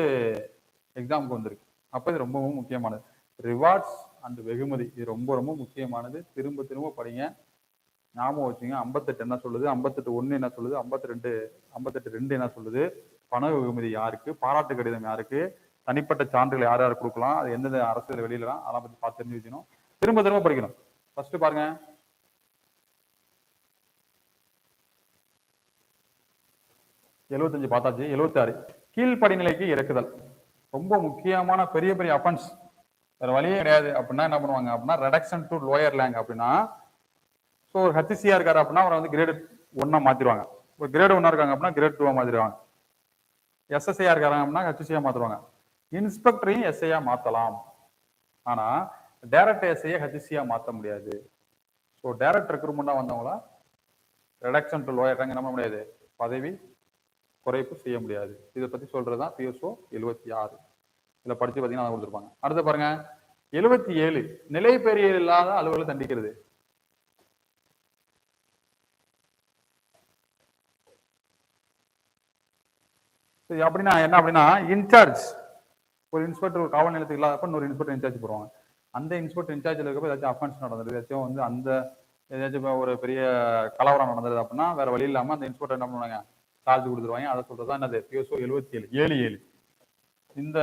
எக்ஸாமுக்கு வந்திருக்கு. அப்ப இது ரொம்பவும் முக்கியமானது. ரிவார்ட்ஸ் அண்ட் வெகுமதி, இது ரொம்ப ரொம்ப முக்கியமானது. திரும்ப திரும்ப படிங்க, ஞாபகம் வச்சுங்க. 58 என்ன சொல்லுது, 58(1) என்ன சொல்லுது, 58(2) என்ன சொல்லுது, பண வெகுமதி யாருக்கு, பாராட்டு கடிதம் யாருக்கு, தனிப்பட்ட சான்றுகள் யார் யார் கொடுக்கலாம், அது எந்தெந்த அரசியல் வெளியிடலாம், அதெல்லாம் பத்தி பார்த்து தெரிஞ்சு வச்சுக்கணும். திரும்ப திரும்ப படிக்கணும். ஃபர்ஸ்ட் பாருங்க, 75 பார்த்தாச்சு. 76 கீழ்படிநிலைக்கு இறக்குதல். ரொம்ப முக்கியமான பெரிய பெரிய அஃபென்ஸ், வேற வழியே கிடையாது அப்படின்னா என்ன பண்ணுவாங்க அப்படின்னா ரெடக்ஷன் டு லோயர் ரேங்க். அப்படின்னா ஸோ ஒரு HCA இருக்காரு அப்படின்னா அவரை வந்து கிரேட் 1 மாத்திருவாங்க. ஒரு கிரேட் 1 இருக்காங்க அப்படின்னா கிரேட் 2 மாத்திருவாங்க. SSA இருக்காங்க அப்படின்னா HCA மாத்துருவாங்க. இன்ஸ்பெக்டரையும் SIயா மாத்தலாம். ஆனா டைரக்ட் SIயை HCA மாத்த முடியாது. ஸோ டைரக்ட் ரெக்ரூட்மெண்டா வந்தவங்கள ரெடக்ஷன் டு லோயர் ரேங்க் என்ன பண்ண முடியாது, பதவி குறைப்பு செய்ய முடியாது. இதை பத்தி சொல்றதுதான் PSO 76. இதுல படிச்சு பார்த்தீங்கன்னா கொடுத்துருப்பாங்க. அடுத்து பாருங்க, 77 நிலை பெயரியல் இல்லாத அலுவலர்களை தண்டிக்கிறது. அப்படின்னா என்ன அப்படின்னா, இன்சார்ஜ் ஒரு இன்ஸ்பெக்டர் காவல் நிலையத்துக்கு இல்லாதப்ப இன்னொரு இன்ஸ்பெக்டர் இன்சார்ஜ் போடுவாங்க. அந்த இன்ஸ்பெக்டர் இன்சார்ஜில் இருக்கப்ப ஏதாச்சும் அஃபென்ஸ் நடந்தது, ஏதாச்சும் வந்து அந்த ஏதாச்சும் ஒரு பெரிய கலவரம் நடந்தது அப்படின்னா வேற வழி இல்லாம அந்த இன்ஸ்பெக்டர் என்ன பண்ணுவாங்க, சார்ஜ் கொடுத்துருவாங்க. அதை சொல்றதா என்னது PSO 77. 77 இந்த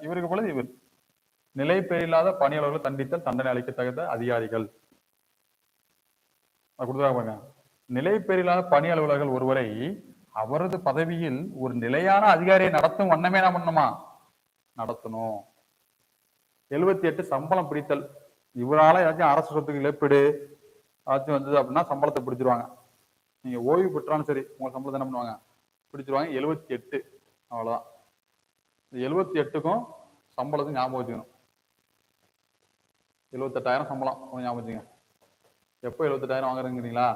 இவருக்கு பொழுது இவர் நிலை பெயரில்லாத பணியாளர்கள் தண்டித்தல், தண்டனை அளிக்க தகுந்த அதிகாரிகள் கொடுத்துருவாங்க. நிலை பெயரில்லாத பணி அலுவலர்கள் ஒருவரை அவரது பதவியில் ஒரு நிலையான அதிகாரியை நடத்தும் வண்ணமே என்ன பண்ணணுமா, நடத்தணும். 78 சம்பளம் பிடித்தல். இவரால ஏதாச்சும் அரசு சொத்துக்கு இழப்பீடு ஏதாச்சும் வந்தது அப்படின்னா சம்பளத்தை பிடிச்சிருவாங்க. நீங்க ஓய்வு பெற்றாலும் சரி உங்க சம்பளத்தை என்ன பண்ணுவாங்க, பிடிச்சிருவாங்க. 78 அவ்வளவுதான். 78க்கும் சம்பளத்துக்கு ஞாபகம் வச்சுக்கணும். 78,000 சம்பளம் ஞாபகம் வச்சுங்க. எப்போ 78,000 வாங்குறீங்களா,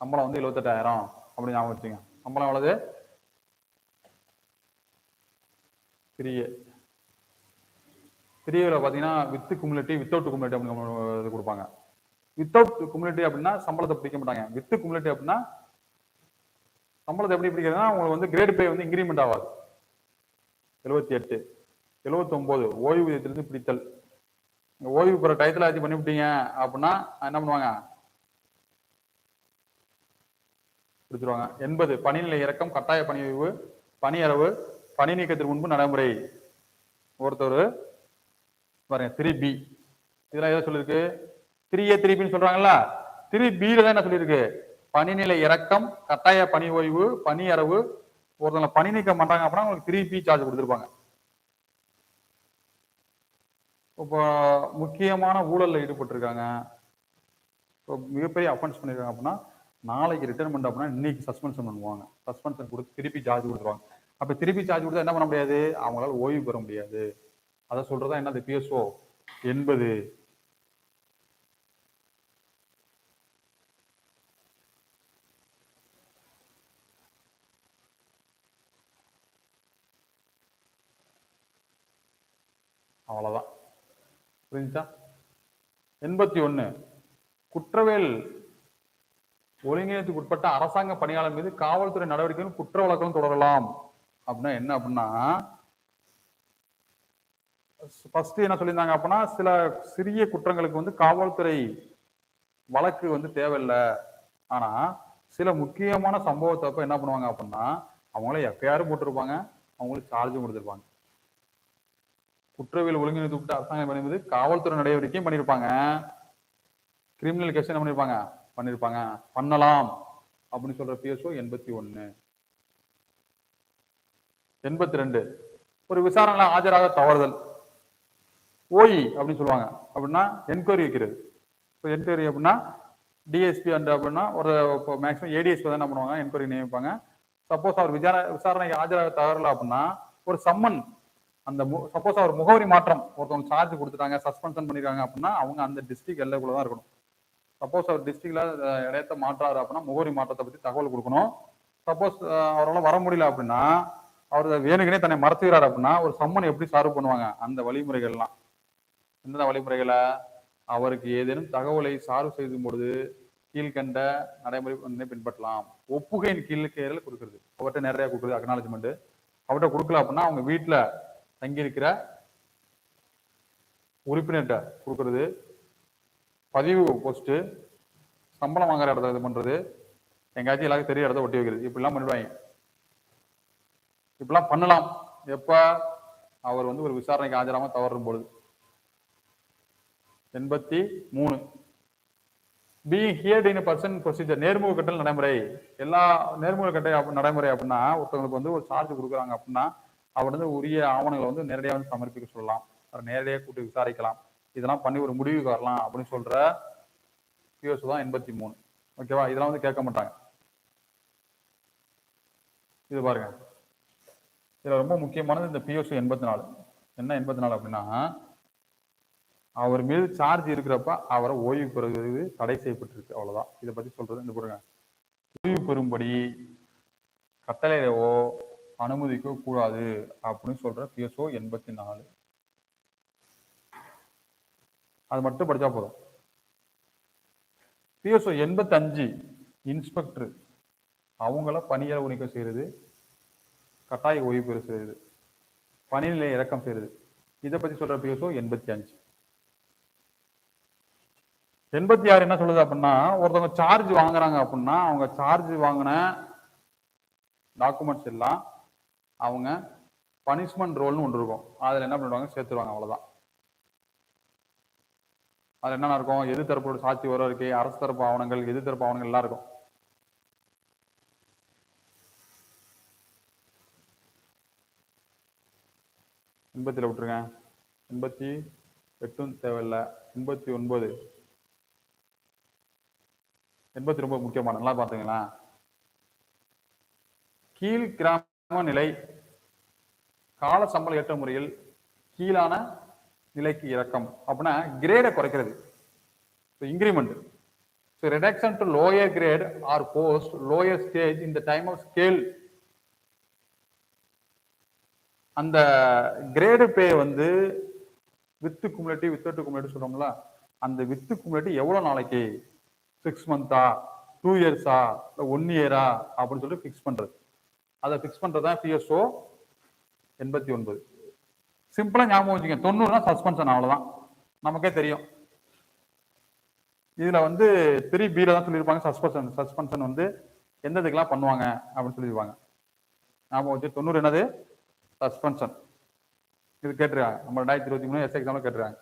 சம்பளம் வந்து 78,000 அப்படி ஞாபகம் வச்சுங்க. சம்பளம் எவ்வளவு? 3A பாத்தீங்கன்னா வித் குமுலேட்டிவ், வித்தவுட் குமுலேட்டிவ் அப்படின்னு இது கொடுப்பாங்க. வித்தவுட் குமுலேட்டிவ் அப்படின்னா சம்பளத்தை பிடிக்க மாட்டாங்க. வித் குமுலேட்டிவ் அப்படின்னா சம்பளத்தை எப்படி பிடிக்கிறதுனா உங்களுக்கு வந்து கிரேட் பே வந்து இன்கிரிமெண்ட் ஆகாது. 78 79 ஓய்வூதியத்திலிருந்து பிடித்தல். ஓய்வு பெற டயத்துல ஆச்சு பண்ணிவிட்டீங்க அப்படின்னா என்ன பண்ணுவாங்க, பிடிச்சிருவாங்க. 80 பணிநிலை இறக்கம், கட்டாய பணி ஓய்வு, பணியளவு, பணி நீக்கத்திற்கு முன்பு நடைமுறை. ஒருத்தர் பாருங்க 3B இதெல்லாம் எதை சொல்லிருக்கு, 3A 3Bன்னு சொல்றாங்கல்ல, 3Bல தான் என்ன சொல்லியிருக்கு, பணிநிலை இறக்கம், கட்டாய பணி ஓய்வு, பணி அரவு. ஒருத்தவங்க பணி நீக்கம் பண்றாங்க அப்படின்னா உங்களுக்கு 3B சார்ஜ் கொடுத்துருப்பாங்க. இப்போ முக்கியமான ஊழல்ல ஈடுபட்டிருக்காங்க, மிகப்பெரிய அஃபென்ஸ் பண்ணிருக்காங்க அப்படின்னா நாளைக்கு ரிட்டர்மெண்ட் அப்படின்னா இன்னைக்கு சஸ்பென்ஷன் பண்ணுவாங்க. சஸ்பென்ஷன் கொடுத்து திருப்பி சார்ஜ் கொடுத்துருவாங்க. அப்ப திருப்பி சார்ஜ் கொடுத்தா என்ன பண்ண முடியாது, அவங்களால ஓய்வு பெற முடியாது. அதை சொல்றதா என்னது PSO 80. அவ்வளவுதான். புரிஞ்சுச்சா? 81 குற்றவியல் ஒழுங்கினத்துக்கு உட்பட்ட அரசாங்க பணியாளர் மீது காவல்துறை நடவடிக்கைகள் குற்ற வழக்கம் தொடரலாம். அப்படின்னா என்ன அப்படின்னா, ஃபர்ஸ்ட் என்ன சொல்லியிருந்தாங்க அப்படின்னா, சில சிறிய குற்றங்களுக்கு வந்து காவல்துறை வழக்கு வந்து தேவையில்லை. ஆனா சில முக்கியமான சம்பவத்தப்ப என்ன பண்ணுவாங்க அப்படின்னா, அவங்கள எஃப்ஐஆர் போட்டிருப்பாங்க, அவங்களுக்கு சார்ஜும் கொடுத்துருப்பாங்க. குற்றவியல் ஒழுங்கினத்துக்கு உட்பட்ட அரசாங்க பணி மீது காவல்துறை நடவடிக்கையும் பண்ணியிருப்பாங்க, கிரிமினல் கேஸ் என்ன பண்ணிருப்பாங்க பண்ணலாம் அப்படின்னு சொல்ற பிஎஸ்ஓ 81. 82 ஒரு விசாரணையில ஆஜராக தவறுதல், ஓஇ அப்படின்னு சொல்லுவாங்க. அப்படின்னா என்கொயரி வைக்கிறது. இப்போ என்கொயரி அப்படின்னா டிஎஸ்பி அண்ட் அப்படின்னா ஒரு மேக்ஸிமம் ஏடிஎஸ்பி தான் என்ன பண்ணுவாங்க, என்கொயரி நியமிப்பாங்க. சப்போஸ் அவர் விசாரணைக்கு ஆஜராக தவறல அப்படின்னா ஒரு சம்மன், அந்த சப்போஸ் அவர் முகவரி மாற்றம் ஒருத்தவங்க சார்ஜ் கொடுத்துட்டாங்க, சஸ்பென்ஷன் பண்ணிருக்காங்க அப்படின்னா அவங்க அந்த டிஸ்ட்ரிக்ட் எல்லைக்குள்ள தான் இருக்கணும். சப்போஸ் அவர் டிஸ்ட்ரிக்ட்ல இடத்த மாற்றாரு அப்படின்னா முகவரி மாற்றத்தை பத்தி தகவல் கொடுக்கணும். சப்போஸ் அவரால் வர முடியல அப்படின்னா, அவர் வேணுக்குனே தன்னை மறைச்சுக்கிறார் அப்படின்னா ஒரு சம்மன் எப்படி சார்வ் பண்ணுவாங்க, அந்த வழிமுறைகள்லாம். எந்த வழிமுறைகளை, அவருக்கு ஏதேனும் தகவலை சார்வ் செய்யும் பொழுது கீழ்கண்ட நடைமுறை பின்பற்றலாம். ஒப்புகையின் கீழ்கையர்கள் கொடுக்குறது, அவர்கிட்ட நிறைய கொடுக்குறது அக்னாலஜ்மெண்ட். அவர்கிட்ட கொடுக்கல அப்படின்னா அவங்க வீட்டுல தங்கியிருக்கிற உறுப்பினர்கிட்ட கொடுக்கறது, பதிவு போஸ்ட், சம்பளம் வாங்குற இடத்த இது பண்றது, எங்காச்சும் எல்லாருக்கும் தெரிய இடத்த ஒட்டி வைக்கிறது, இப்படிலாம் பண்ணிடுவாங்க. இப்படிலாம் பண்ணலாம் எப்ப அவர் வந்து ஒரு விசாரணைக்கு ஆஜராம தவறும் பொழுது. 83 being heard in person procedure, நேர்முக கட்டல் நடைமுறை. எல்லா நேர்முக கட்டல் நடைமுறை அப்படின்னா ஒருத்தவங்களுக்கு வந்து ஒரு சார்ஜ் கொடுக்குறாங்க அப்படின்னா அவர் வந்து உரிய ஆவணங்களை வந்து நேரடியாக வந்து சமர்ப்பிக்க சொல்லலாம், அவர் நேரடியாக கூட்டி விசாரிக்கலாம், இதெல்லாம் பண்ணி ஒரு முடிவுக்கு வரலாம் அப்படின்னு சொல்ற பிஎஸ்ஓ தான் 83. ஓகேவா? இதெல்லாம் வந்து கேட்க மாட்டாங்க. இது பாருங்க, இதுல ரொம்ப முக்கியமானது இந்த பிஎஸ்ஓ 84. என்ன 84 அப்படின்னா, அவர் மீது சார்ஜ் இருக்கிறப்ப அவரை ஓய்வு பெறுவது தடை செய்யப்பட்டிருக்கு, அவ்வளவுதான். இதை பத்தி சொல்றது இந்த பாருங்க, ஓய்வு பெறும்படி கட்டளையோ அனுமதிக்க கூடாது அப்படின்னு சொல்ற பிஎஸ்ஓ 84. அது மட்டும் படிச்சா போதும். பிஎஸ்ஓ 85 இன்ஸ்பெக்டர், அவங்கள பணியிட நீக்கம் செய்யறது, கட்டாய ஓய்வு பெற செய்யறது, பணிநிலை இறக்கம் செய்யறது, இதை பத்தி சொல்ற பிஎஸ்ஓ 85. 86 என்ன சொல்லுது அப்படின்னா, ஒருத்தவங்க சார்ஜ் வாங்குறாங்க அப்படின்னா அவங்க சார்ஜ் வாங்கின டாக்குமெண்ட்ஸ் எல்லாம் அவங்க பனிஷ்மெண்ட் ரோல்னு ஒன்று இருக்கும், அதுல என்ன பண்ணுவாங்க சேர்த்துருவாங்க, அவ்வளவுதான். அதுல என்னென்ன இருக்கும், எது தரப்போட சாட்சி வர இருக்கு, அரசு தரப்பு ஆவணங்கள், எது தரப்பு ஆவணங்கள் எல்லாம் இருக்கும். எண்பத்தில விட்டுருங்க, 88 தேவையில்லை. 89 ரொம்ப முக்கியமான, நல்லா பாத்தீங்களா, கீழ் கிராம நிலை கால சம்பள ஏற்ற முறையில் கீழான நிலைக்கு இறக்கம் அப்படின்னா கிரேடை குறைக்கிறது, increment. So reduction to lower grade or post lower stage in the time of scale. அந்த கிரேடு பே வந்து வித் குமுலேட்டிவ் வித்தவுட் குமுலேட்டிவ் சொல்றோம்ல, அந்த வித் குமுலேட்டிவ் எவ்வளவு நாளைக்கு, 6 மந்த்தா, 2 இயர்ஸா, 1 இயரா அப்படின்னு சொல்லிட்டு பிக்ஸ் பண்றது. அதை பிக்ஸ் பண்றதுதான் பிஎஸ்ஓ 89. சிம்பிளா ஞாபகம் வச்சுக்கோங்க, 90 சஸ்பென்ஷன், அவ்வளவுதான், நமக்கே தெரியும். இதுல வந்து 3B தான் சொல்லியிருப்பாங்க சஸ்பென்ஷன் வந்து எந்த இதுக்கெல்லாம் பண்ணுவாங்க அப்படின்னு சொல்லியிருப்பாங்க. ஞாபகம் வச்சு 90 என்னது சஸ்பென்ஷன், இது கேட்டுருக்காங்க நம்ம 2023 எஸ் எக்ஸாம்ல கேட்டுருக்காங்க.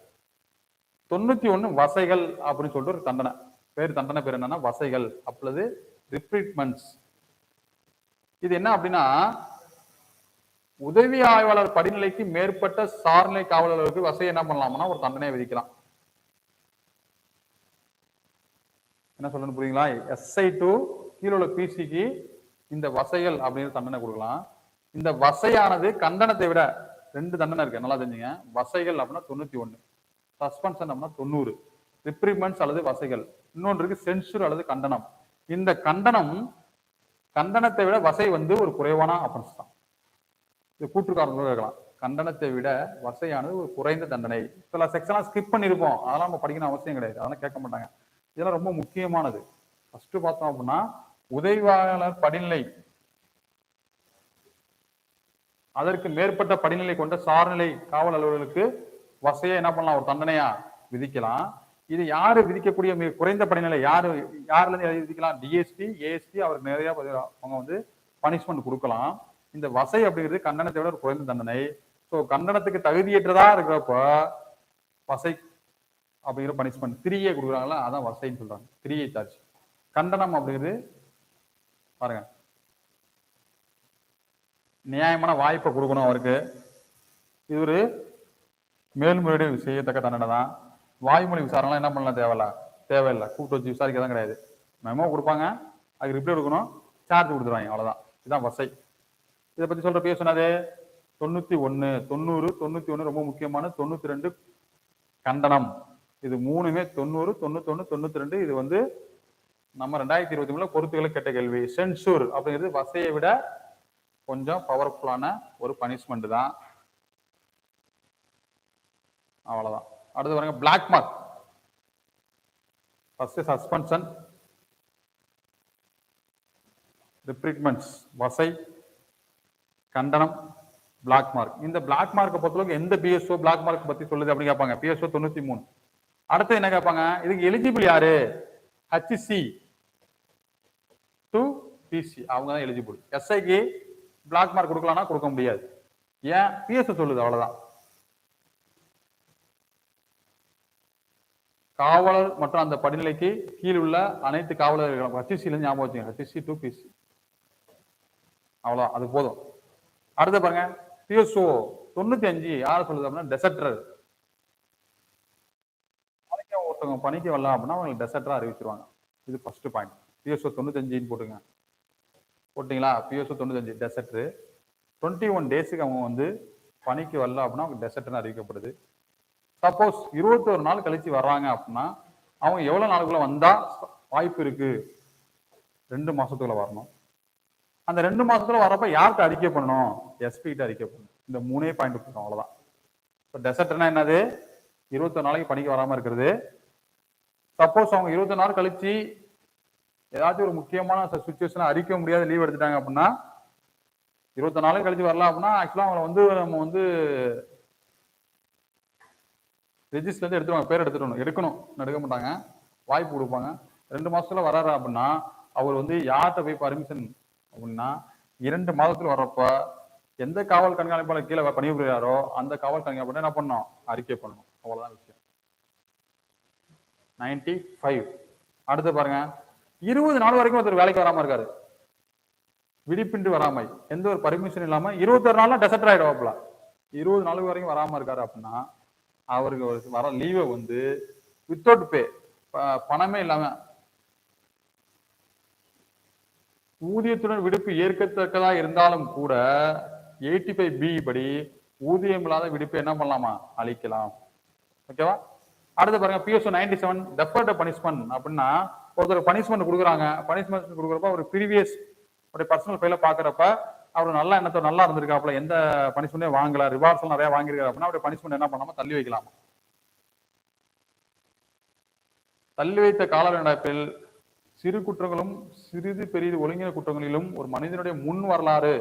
91 வசைகள் அப்படின்னு சொல்லிட்டு ஒரு தண்டனை பேர் என்னன்னா வசைகள் அல்லது ரிப்ரீட்மெண்ட்ஸ். இது என்ன அப்படின்னா, உதவி ஆய்வாளர் படிநிலைக்கு மேற்பட்ட சார்நிலை காவலர்களுக்கு வசை என்ன பண்ணலாம்னா ஒரு தண்டனையை விதிக்கலாம். என்ன சொல்லணும் புரியுங்களா? எஸ்ஐ டு கீழே உள்ள பிசிக்கு இந்த வசைகள் அப்படின்னு தண்டனை கொடுக்கலாம். இந்த வசையானது கண்டனத்தை விட 2 தண்டனை இருக்கு, நல்லா தெரிஞ்சுங்க. வசைகள் அப்படின்னா 91, சஸ்பென்ஷன் அப்படின்னா 90, ரிப்ரிமெண்ட்ஸ் அல்லது வசைகள். இன்னொன்று இருக்கு சென்சூர் அல்லது கண்டனம். இந்த கண்டனத்தை விட வசை வந்து ஒரு குறைவான ஆஃபென்ஸ் தான். இது கூற்று காரணமாக இருக்கலாம். கண்டனத்தை விட வசையானது ஒரு குறைந்த தண்டனை. சில செக்ஷன்லாம் ஸ்கிப் பண்ணியிருப்போம், அதெல்லாம் நம்ம படிக்கணும் அவசியம் கிடையாது, அதெல்லாம் கேட்க மாட்டாங்க. இதெல்லாம் ரொம்ப முக்கியமானது. ஃபர்ஸ்ட் பார்த்தோம் அப்படின்னா உதவியாளர் படிநிலை, அதற்கு மேற்பட்ட படிநிலை கொண்ட சார்நிலை காவல் அலுவலர்களுக்கு வசையை என்ன பண்ணலாம், ஒரு தண்டனையா விதிக்கலாம். இது யாரு விதிக்கக்கூடிய மிக குறைந்த படிநிலை, யாருல இருந்து விதிக்கலாம்? டிஎஸ்பி, ஏஎஸ்பி, அவருக்கு நிறைய அவங்க வந்து பனிஷ்மெண்ட் கொடுக்கலாம். இந்த வசை அப்படிங்கிறது கண்டனத்தை விட ஒரு குறைந்த தண்டனை. ஸோ கண்டனத்துக்கு தகுதியற்றதா இருக்கிறப்ப வசை அப்படிங்கிற பனிஷ்மெண்ட் 3A கொடுக்குறாங்களா, அதான் வசைன்னு சொல்றாங்க. 3A charge. கண்டனம் அப்படிங்கிறது பாருங்க, நியாயமான வாய்ப்பை கொடுக்கணும் அவருக்கு. இது ஒரு மேல்முறையீடு செய்யத்தக்க தண்டனை தான். வாய்மொழி விசாரணை என்ன பண்ணலாம், தேவையில்லை, கூப்பிட்டு வச்சு விசாரிக்க தான் கிடையாது. மெமோ கொடுப்பாங்க, அதுக்கு ரிப்ளை கொடுக்கணும், சார்ஜ் கொடுத்துருவாங்க, அவ்வளவுதான். இதுதான் வசை. இதை பத்தி சொல்ற பேர் சொன்னது 91, 90, 91 ரொம்ப முக்கியமான, 92 கண்டனம். இது மூணுமே 90, 91, 92. இது வந்து நம்ம 2023 பொறுத்துகளை கேட்ட கேள்வி. சென்சூர் அப்படிங்கிறது வசையை விட கொஞ்சம் பவர்ஃபுல்லான ஒரு பனிஷ்மெண்ட் தான், அவ்வளவுதான். அடுத்து பாருங்க பிளாக் மார்க். ஃபர்ஸ்ட் சஸ்பென்ஷன், ரிப்ரிட்மெண்ட்ஸ், வசை, கண்டனம், பிளாக் மார்க். இந்த பிளாக் மார்க்கை பொறுத்தளவுக்கு எந்த பிஎஸ்ஓ பிளாக் மார்க் பத்தி சொல்லுது அப்படின்னு கேட்பாங்க. பிஎஸ்ஓ 93. அடுத்து என்ன கேட்பாங்க, இதுக்கு எலிஜிபிள் யாரு? ஹச்சி டு பிசி, அவங்க தான் எலிஜிபிள். எஸ்ஐக்கு பிளாக் மார்க் கொடுக்கலாம்னா கொடுக்க முடியாது. ஏன்? பிஎஸ்ஓ சொல்லுது, அவ்வளவுதான். காவலர் மற்றும் அந்த படிநிலைக்கு கீழ் உள்ள அனைத்து காவலர்களும் ஹச்சிசில ஞாபகம் வச்சுங்க, ஹச்சி டு பிசி, அவ்வளவுதான், அது போதும். அடுத்த பாருங்க பிஎஸ்ஓ 95 யார சொல்லுது அப்படின்னா டெசர்டர். ஒருத்தவங்க பணிக்கு வரலாம் அப்படின்னா அவங்களுக்கு டெசர்டரா அறிவிச்சிருவாங்க. இது ஃபர்ஸ்ட் பாயிண்ட். பிஎஸ்ஓ 95 போட்டுங்க, போட்டீங்களா? பிஎஸ்ஓ 95 டெசர்டர். 21 டேஸுக்கு அவங்க வந்து பணிக்கு வரல அப்படின்னா அவங்க டெசர்டர்னு அறிவிக்கப்படுது. சப்போஸ் 21 நாள் கழிச்சு வர்றாங்க அப்படின்னா அவங்க எவ்வளவு நாளுக்குள்ள வந்தா வாய்ப்பு இருக்கு? 2 மாசத்துக்குள்ள வரணும். அந்த 2 மாசத்துல வரப்ப யார்கிட்ட அறிக்கை பண்ணணும்? எஸ்பி கிட்ட அறிக்கை பண்ணணும். இந்த 3 பாயிண்ட் இருக்கும், அவ்வளவுதான். டெசர்ட்னா என்னது? 21 நாளைக்கு பணிக்கு வராம இருக்கிறது. சப்போஸ் அவங்க 21 நாள் கழிச்சு ஏதாச்சும் ஒரு முக்கியமான சுச்சுவேஷன் அறிக்க முடியாத லீவ் எடுத்துட்டாங்க அப்படின்னா 21 நாளைக்கு கழிச்சு வரலாம் அப்படின்னா ஆக்சுவலா அவங்களை வந்து நம்ம வந்து ரெஜிஸ்டர்ல இருந்து எடுத்துருவாங்க, பேர் எடுக்கணும், எடுக்க மாட்டாங்க, வாய்ப்பு கொடுப்பாங்க. 2 மாசத்துல வர்றாரு அப்படின்னா அவர் வந்து யார்கிட்ட போய் பர்மிஷன் அப்படின்னா 2 மாதத்துல வர்றப்ப எந்த காவல் கண்காணிப்பாளர் கீழே பணிபுரியாரோ அந்த காவல் கண்காணிப்பாளர் என்ன பண்ணணும்? அறிக்கை பண்ணணும், அவ்வளவுதான் விஷயம். 95. அடுத்து பாருங்க 20 நாள் வரைக்கும் ஒருத்தர் வேலைக்கு வராம இருக்காரு, விடிப்பின்றி வராமை, எந்த ஒரு பர்மிஷன் இல்லாம 21 நாள்ல டெசர்ட் ஆயிடுவாப்ல. 20 நாள் வரைக்கும் வராம இருக்காரு அப்படின்னா அவருக்கு வர லீவை வந்து வித்தவுட் பே, பணமே இல்லாம, ஊதியத்துடன் விடுப்பு ஏற்கத்தக்கதா இருந்தாலும் கூட 85B படி ஊதியம் இல்லாத விடுப்பு என்ன பண்ணலாமா? அளிக்கலாம். ஓகேவா? அடுத்து பாருங்க பிஎஸ்ஓ 97 டெஃபர்ட் பனிஷ்மெண்ட். அப்படின்னா ஒருத்தர் பனிஷ்மெண்ட் கொடுக்குறாங்க, பனிஷ்மெண்ட் கொடுக்குறப்ப ஒரு ப்ரீவியஸ் பர்சனல் ஃபைல பாக்குறப்ப அவர் நல்ல எண்ணத்தோட நல்லா இருந்திருக்காப்புல, எந்த பனிஷ்மெண்டே வாங்கல, ரிவார்ட்ஸ் நிறைய வாங்கியிருக்காரு அப்படின்னா அவருடைய பனிஷ்மெண்ட் என்ன பண்ணாம தள்ளி வைக்கலாம். தள்ளி வைத்த கால நடப்பில் சிறு குற்றங்களும் சிறிது பெரிது ஒழுங்கின குற்றங்களிலும் ஒரு மனிதனுடைய முன் வரலாறு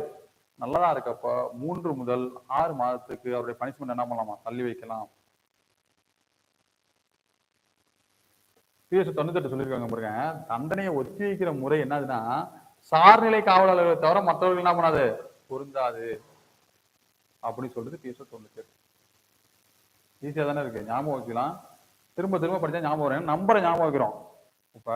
நல்லதா இருக்கப்ப 3 முதல் 6 மாதத்துக்கு அவருடைய பனிஷ்மெண்ட் என்ன பண்ணலாமா? தள்ளி வைக்கலாம். பிஎஸ் 98 சொல்லியிருக்காங்க பாருங்க, தண்டனையை ஒத்தி வைக்கிற முறை என்னதுன்னா சார்நிலை காவலர்களை தவிர மற்றவர்கள் என்ன பண்ணாது? பொருந்தாது அப்படின்னு சொல்றது பிஎஸ் 98. ஈஸியா தானே இருக்கு, ஞாபகம் வச்சுக்கலாம். திரும்ப திரும்ப படிச்சா ஞாபகம் வரும், நம்பரை ஞாபகம் வைக்கிறோம். இப்ப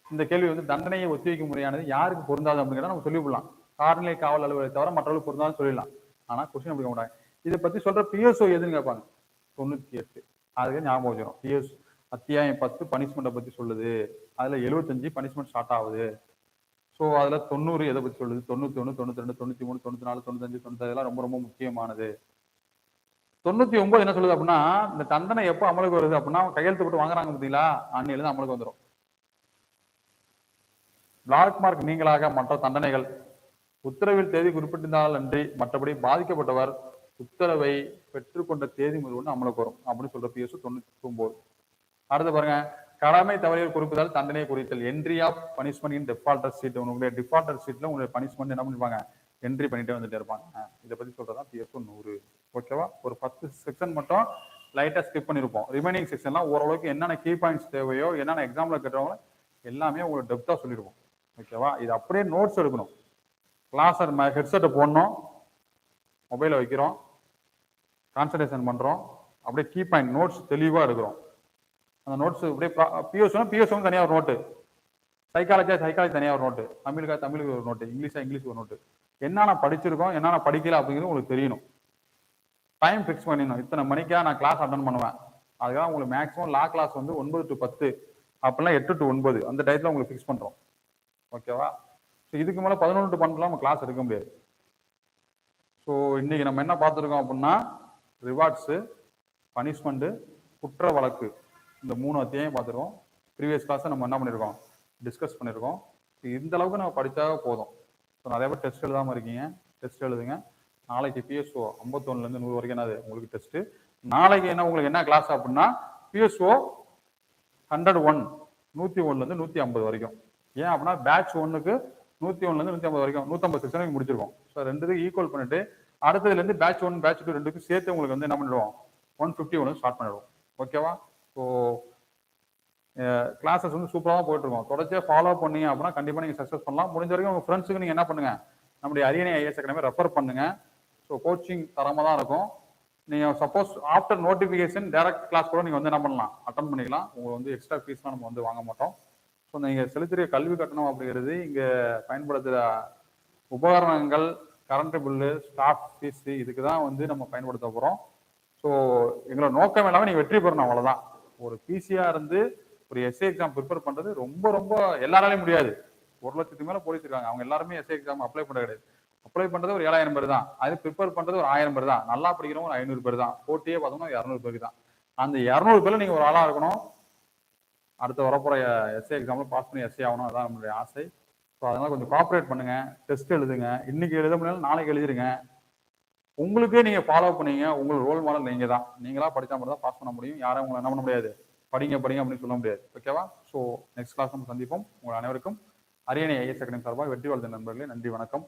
இந்த கேள்வி வந்து தண்டனையை ஒத்தி வைக்கும் முறையானது யாருக்கு பொருந்தாது அப்படிங்கிறத நம்ம சொல்லிவிடலாம். சார்நிலை காவல் அலுவலரை தவிர மற்றவர்களுக்கு பொருந்தாதுன்னு சொல்லிடலாம். ஆனா கொஸ்டின் அப்படி மாட்டாங்க. இதை பத்தி சொல்ற பிஎஸ்ஓ எதுன்னு கேட்பாங்க. 98 அதுக்கு ஞாபகம் வச்சிடும். பிஎஸ் அத்தியாயம் 10 பனிஷ்மெண்ட்டை பத்தி சொல்லுது. அதுல 75 பனிஷ்மெண்ட் ஸ்டார்ட் ஆகுது. ஸோ அதுல 90 எதை பத்தி சொல்லுது? 91, 92, 93, 94, 95, 96 எல்லாம் ரொம்ப ரொம்ப முக்கியமானது. 99 என்ன சொல்லுது அப்படின்னா இந்த தண்டனை எப்போ அமலுக்கு வருது அப்படின்னா கையெழுத்து போட்டு வாங்குறாங்க பார்த்தீங்களா, அன்னையில தான் அமலுக்கு வந்துடும். பிளாக் மார்க் நீங்களாக மற்ற தண்டனைகள் உத்தரவில் தேதி குறிப்பிட்டிருந்தால் அன்றி மற்றபடி பாதிக்கப்பட்டவர் உத்தரவை பெற்றுக்கொண்ட தேதி முதல் கொண்டு அமலுக்கு வரும் அப்படின்னு சொல்ற பிஎஸ் 99. அடுத்து பாருங்க, கடமை தவறியல் குறிப்புதல் தண்டனை குறித்தல் entry of punishment in defaulter sheet. உங்களுடைய டிஃபால்டர் சீட்ல உங்களுடைய பனிஷ்மெண்ட் என்ன பண்ணிருப்பாங்க, என்ட்ரி பண்ணிட்டே வந்துட்டே இருப்பாங்க. இதை பத்தி சொல்றதா பிஎஸ் 100. ஓகேவா? ஒரு 10 செக்ஷன் மட்டும் லைட்டா ஸ்கிப் பண்ணிருப்போம். ரிமைனிங் செக்ஷன்லாம் ஓரளவுக்கு என்னென்ன கீ பாயிண்ட்ஸ் தேவையோ, என்னென்ன எக்ஸாம்ல கேட்டவங்க எல்லாமே உங்களுக்கு டெப்தா சொல்லிருப்போம். ஓகேவா? இது அப்படியே நோட்ஸ் எடுக்கணும். கிளாஸ் ஹெட்செட்டை போடணும், மொபைலை வைக்கிறோம், கான்சன்ட்ரேஷன் பண்றோம், அப்படியே கீ பாயிண்ட் நோட்ஸ் தெளிவா எடுக்கிறோம். அந்த நோட்ஸ் அப்படியே பிஎஸ்ஓ தனியாக ஒரு நோட்டு, சைக்காலஜி தனியாக ஒரு நோட்டு, தமிழுக்கு ஒரு நோட்டு, இங்கிலீஷுக்கு ஒரு நோட்டு. என்னென்ன படிச்சிருக்கோம், என்னென்ன படிக்கல அப்படிங்கிறது உங்களுக்கு தெரியணும். டைம் ஃபிக்ஸ் பண்ணிடணும். இத்தனை மணிக்கா நான் கிளாஸ் அட்டன் பண்ணுவேன். அதுக்காக உங்களுக்கு மேக்ஸிமம் லா கிளாஸ் வந்து 9 to 10, அப்படிலாம் 8 to 9 அந்த டயத்தில் உங்களுக்கு ஃபிக்ஸ் பண்றோம். ஓகேவா? ஸோ இதுக்கு மேலே 11 to 12 நம்ம கிளாஸ் எடுக்க முடியாது. ஸோ இன்னைக்கு நம்ம என்ன பார்த்துருக்கோம் அப்படின்னா, ரிவார்ட்ஸு, பனிஷ்மெண்ட்டு, குற்ற வழக்கு, இந்த 3 அத்தியாயம் பார்த்துருக்கோம். ப்ரீவியஸ் கிளாஸை நம்ம என்ன பண்ணியிருக்கோம், டிஸ்கஸ் பண்ணியிருக்கோம். இந்த அளவுக்கு நம்ம படித்தா போதும். ஸோ நிறைய பேர் டெஸ்ட் எழுதாமல் இருக்கீங்க, டெஸ்ட் எழுதுங்க. நாளைக்கு பிஎஸ்ஓ 51 to 100 வரைக்கும் என்னது உங்களுக்கு டெஸ்ட்டு. நாளைக்கு என்ன உங்களுக்கு என்ன கிளாஸ் அப்படின்னா, பிஎஸ்ஓ 101 101 to 150 வரைக்கும். ஏன் அப்படின்னா பேட்ச் 1க்கு 101 to 150 வரைக்கும் 150 செக்ஷன் முடிச்சிருக்கோம். ஸோ ரெண்டுக்கு ஈக்குவல் பண்ணிட்டு அடுத்ததுலேருந்து பேட்ச் 1 பேட்ச் 2 ரெண்டுக்கு சேர்த்து உங்களுக்கு வந்து என்ன பண்ணிடுவோம், 151 ஸ்டார்ட் பண்ணிடுவோம். ஓகேவா? ஸோ கிளாஸஸ் வந்து சூப்பராக தான் போயிட்டு இருக்கோம். தொடர்ச்சியாக ஃபாலோ பண்ணீங்க அப்படின்னா கண்டிப்பாக நீங்கள் சக்ஸஸ் பண்ணலாம். முடிஞ்ச வரைக்கும் உங்கள் ஃப்ரெண்ட்ஸுக்கு நீங்கள் என்ன பண்ணுங்க, நம்முடைய அரியணை ஐஏஎஸ் அகாடமி ரெஃபர் பண்ணுங்க. ஸோ கோச்சிங் தரமாக தான் இருக்கும். நீங்கள் suppose after notification direct class கூட நீங்கள் வந்து என்ன பண்ணலாம், அட்டன் பண்ணிக்கலாம். உங்களுக்கு வந்து எக்ஸ்ட்ரா ஃபீஸ்லாம் நம்ம வந்து வாங்க மாட்டோம். ஸோ நீங்கள் செலுத்திய கல்வி கட்டணம் அப்படிங்கிறது இங்கே பயன்படுத்துகிற உபகரணங்கள், கரண்ட் பில்லு, ஸ்டாஃப் ஃபீஸு, இதுக்கு தான் வந்து நம்ம பயன்படுத்த போகிறோம். ஸோ எங்களோட நோக்கம் எல்லாமே நீங்கள் வெற்றி பெறணும், அவ்வளோதான். ஒரு பிசியாக இருந்து ஒரு எஸ்ஏ எக்ஸாம் ப்ரிப்பேர் பண்ணுறது ரொம்ப ரொம்ப எல்லாராலையும் முடியாது. 1 லட்சத்துக்கு மேலே போலீஸ் இருக்காங்க, அவங்க எல்லாருமே எஸ்ஏ எக்ஸாம் அப்ளை பண்ண கிடையாது. அப்ளை பண்ணுறது ஒரு 7000 பேர் தான், அது ப்ரிப்பேர் பண்ணுறது ஒரு 1000 பேர் தான், நல்லா படிக்கிறவங்க ஒரு 500 பேர் தான், போட்டியே பார்த்தோம்னா 200 பேருக்கு தான். அந்த 200 பேர்ல நீங்கள் ஒரு ஆளாக இருக்கணும். அடுத்து வரப்போகிற எஸ்ஏ எக்ஸாமில் பாஸ் பண்ணி எஸ்ஏ ஆகணும், அதான் நம்மளுடைய ஆசை. ஸோ அதனால் கொஞ்சம் கோஆப்ரேட் பண்ணுங்க, டெஸ்ட் எழுதுங்க. இன்னைக்கு எழுத முடியல நாளைக்கு எழுதிருங்க. உங்களுக்கே நீங்கள் ஃபாலோ பண்ணீங்க, உங்களுக்கு ரோல் மாடல் நீங்கள் தான். நீங்களா படித்தா மட்டும் தான் பாஸ் பண்ண முடியும். யாரும் உங்களை என்ன பண்ண முடியாது, படிங்க அப்படின்னு சொல்ல முடியாது. ஓகேவா? ஸோ நெக்ஸ்ட் கிளாஸ் நம்ம சந்திப்போம். உங்கள் அனைவருக்கும் அரியணை ஐஏஎஸ் அகாடமி சார்பாக வெற்றி வாழ்த்து நண்பர்களே. நன்றி, வணக்கம்.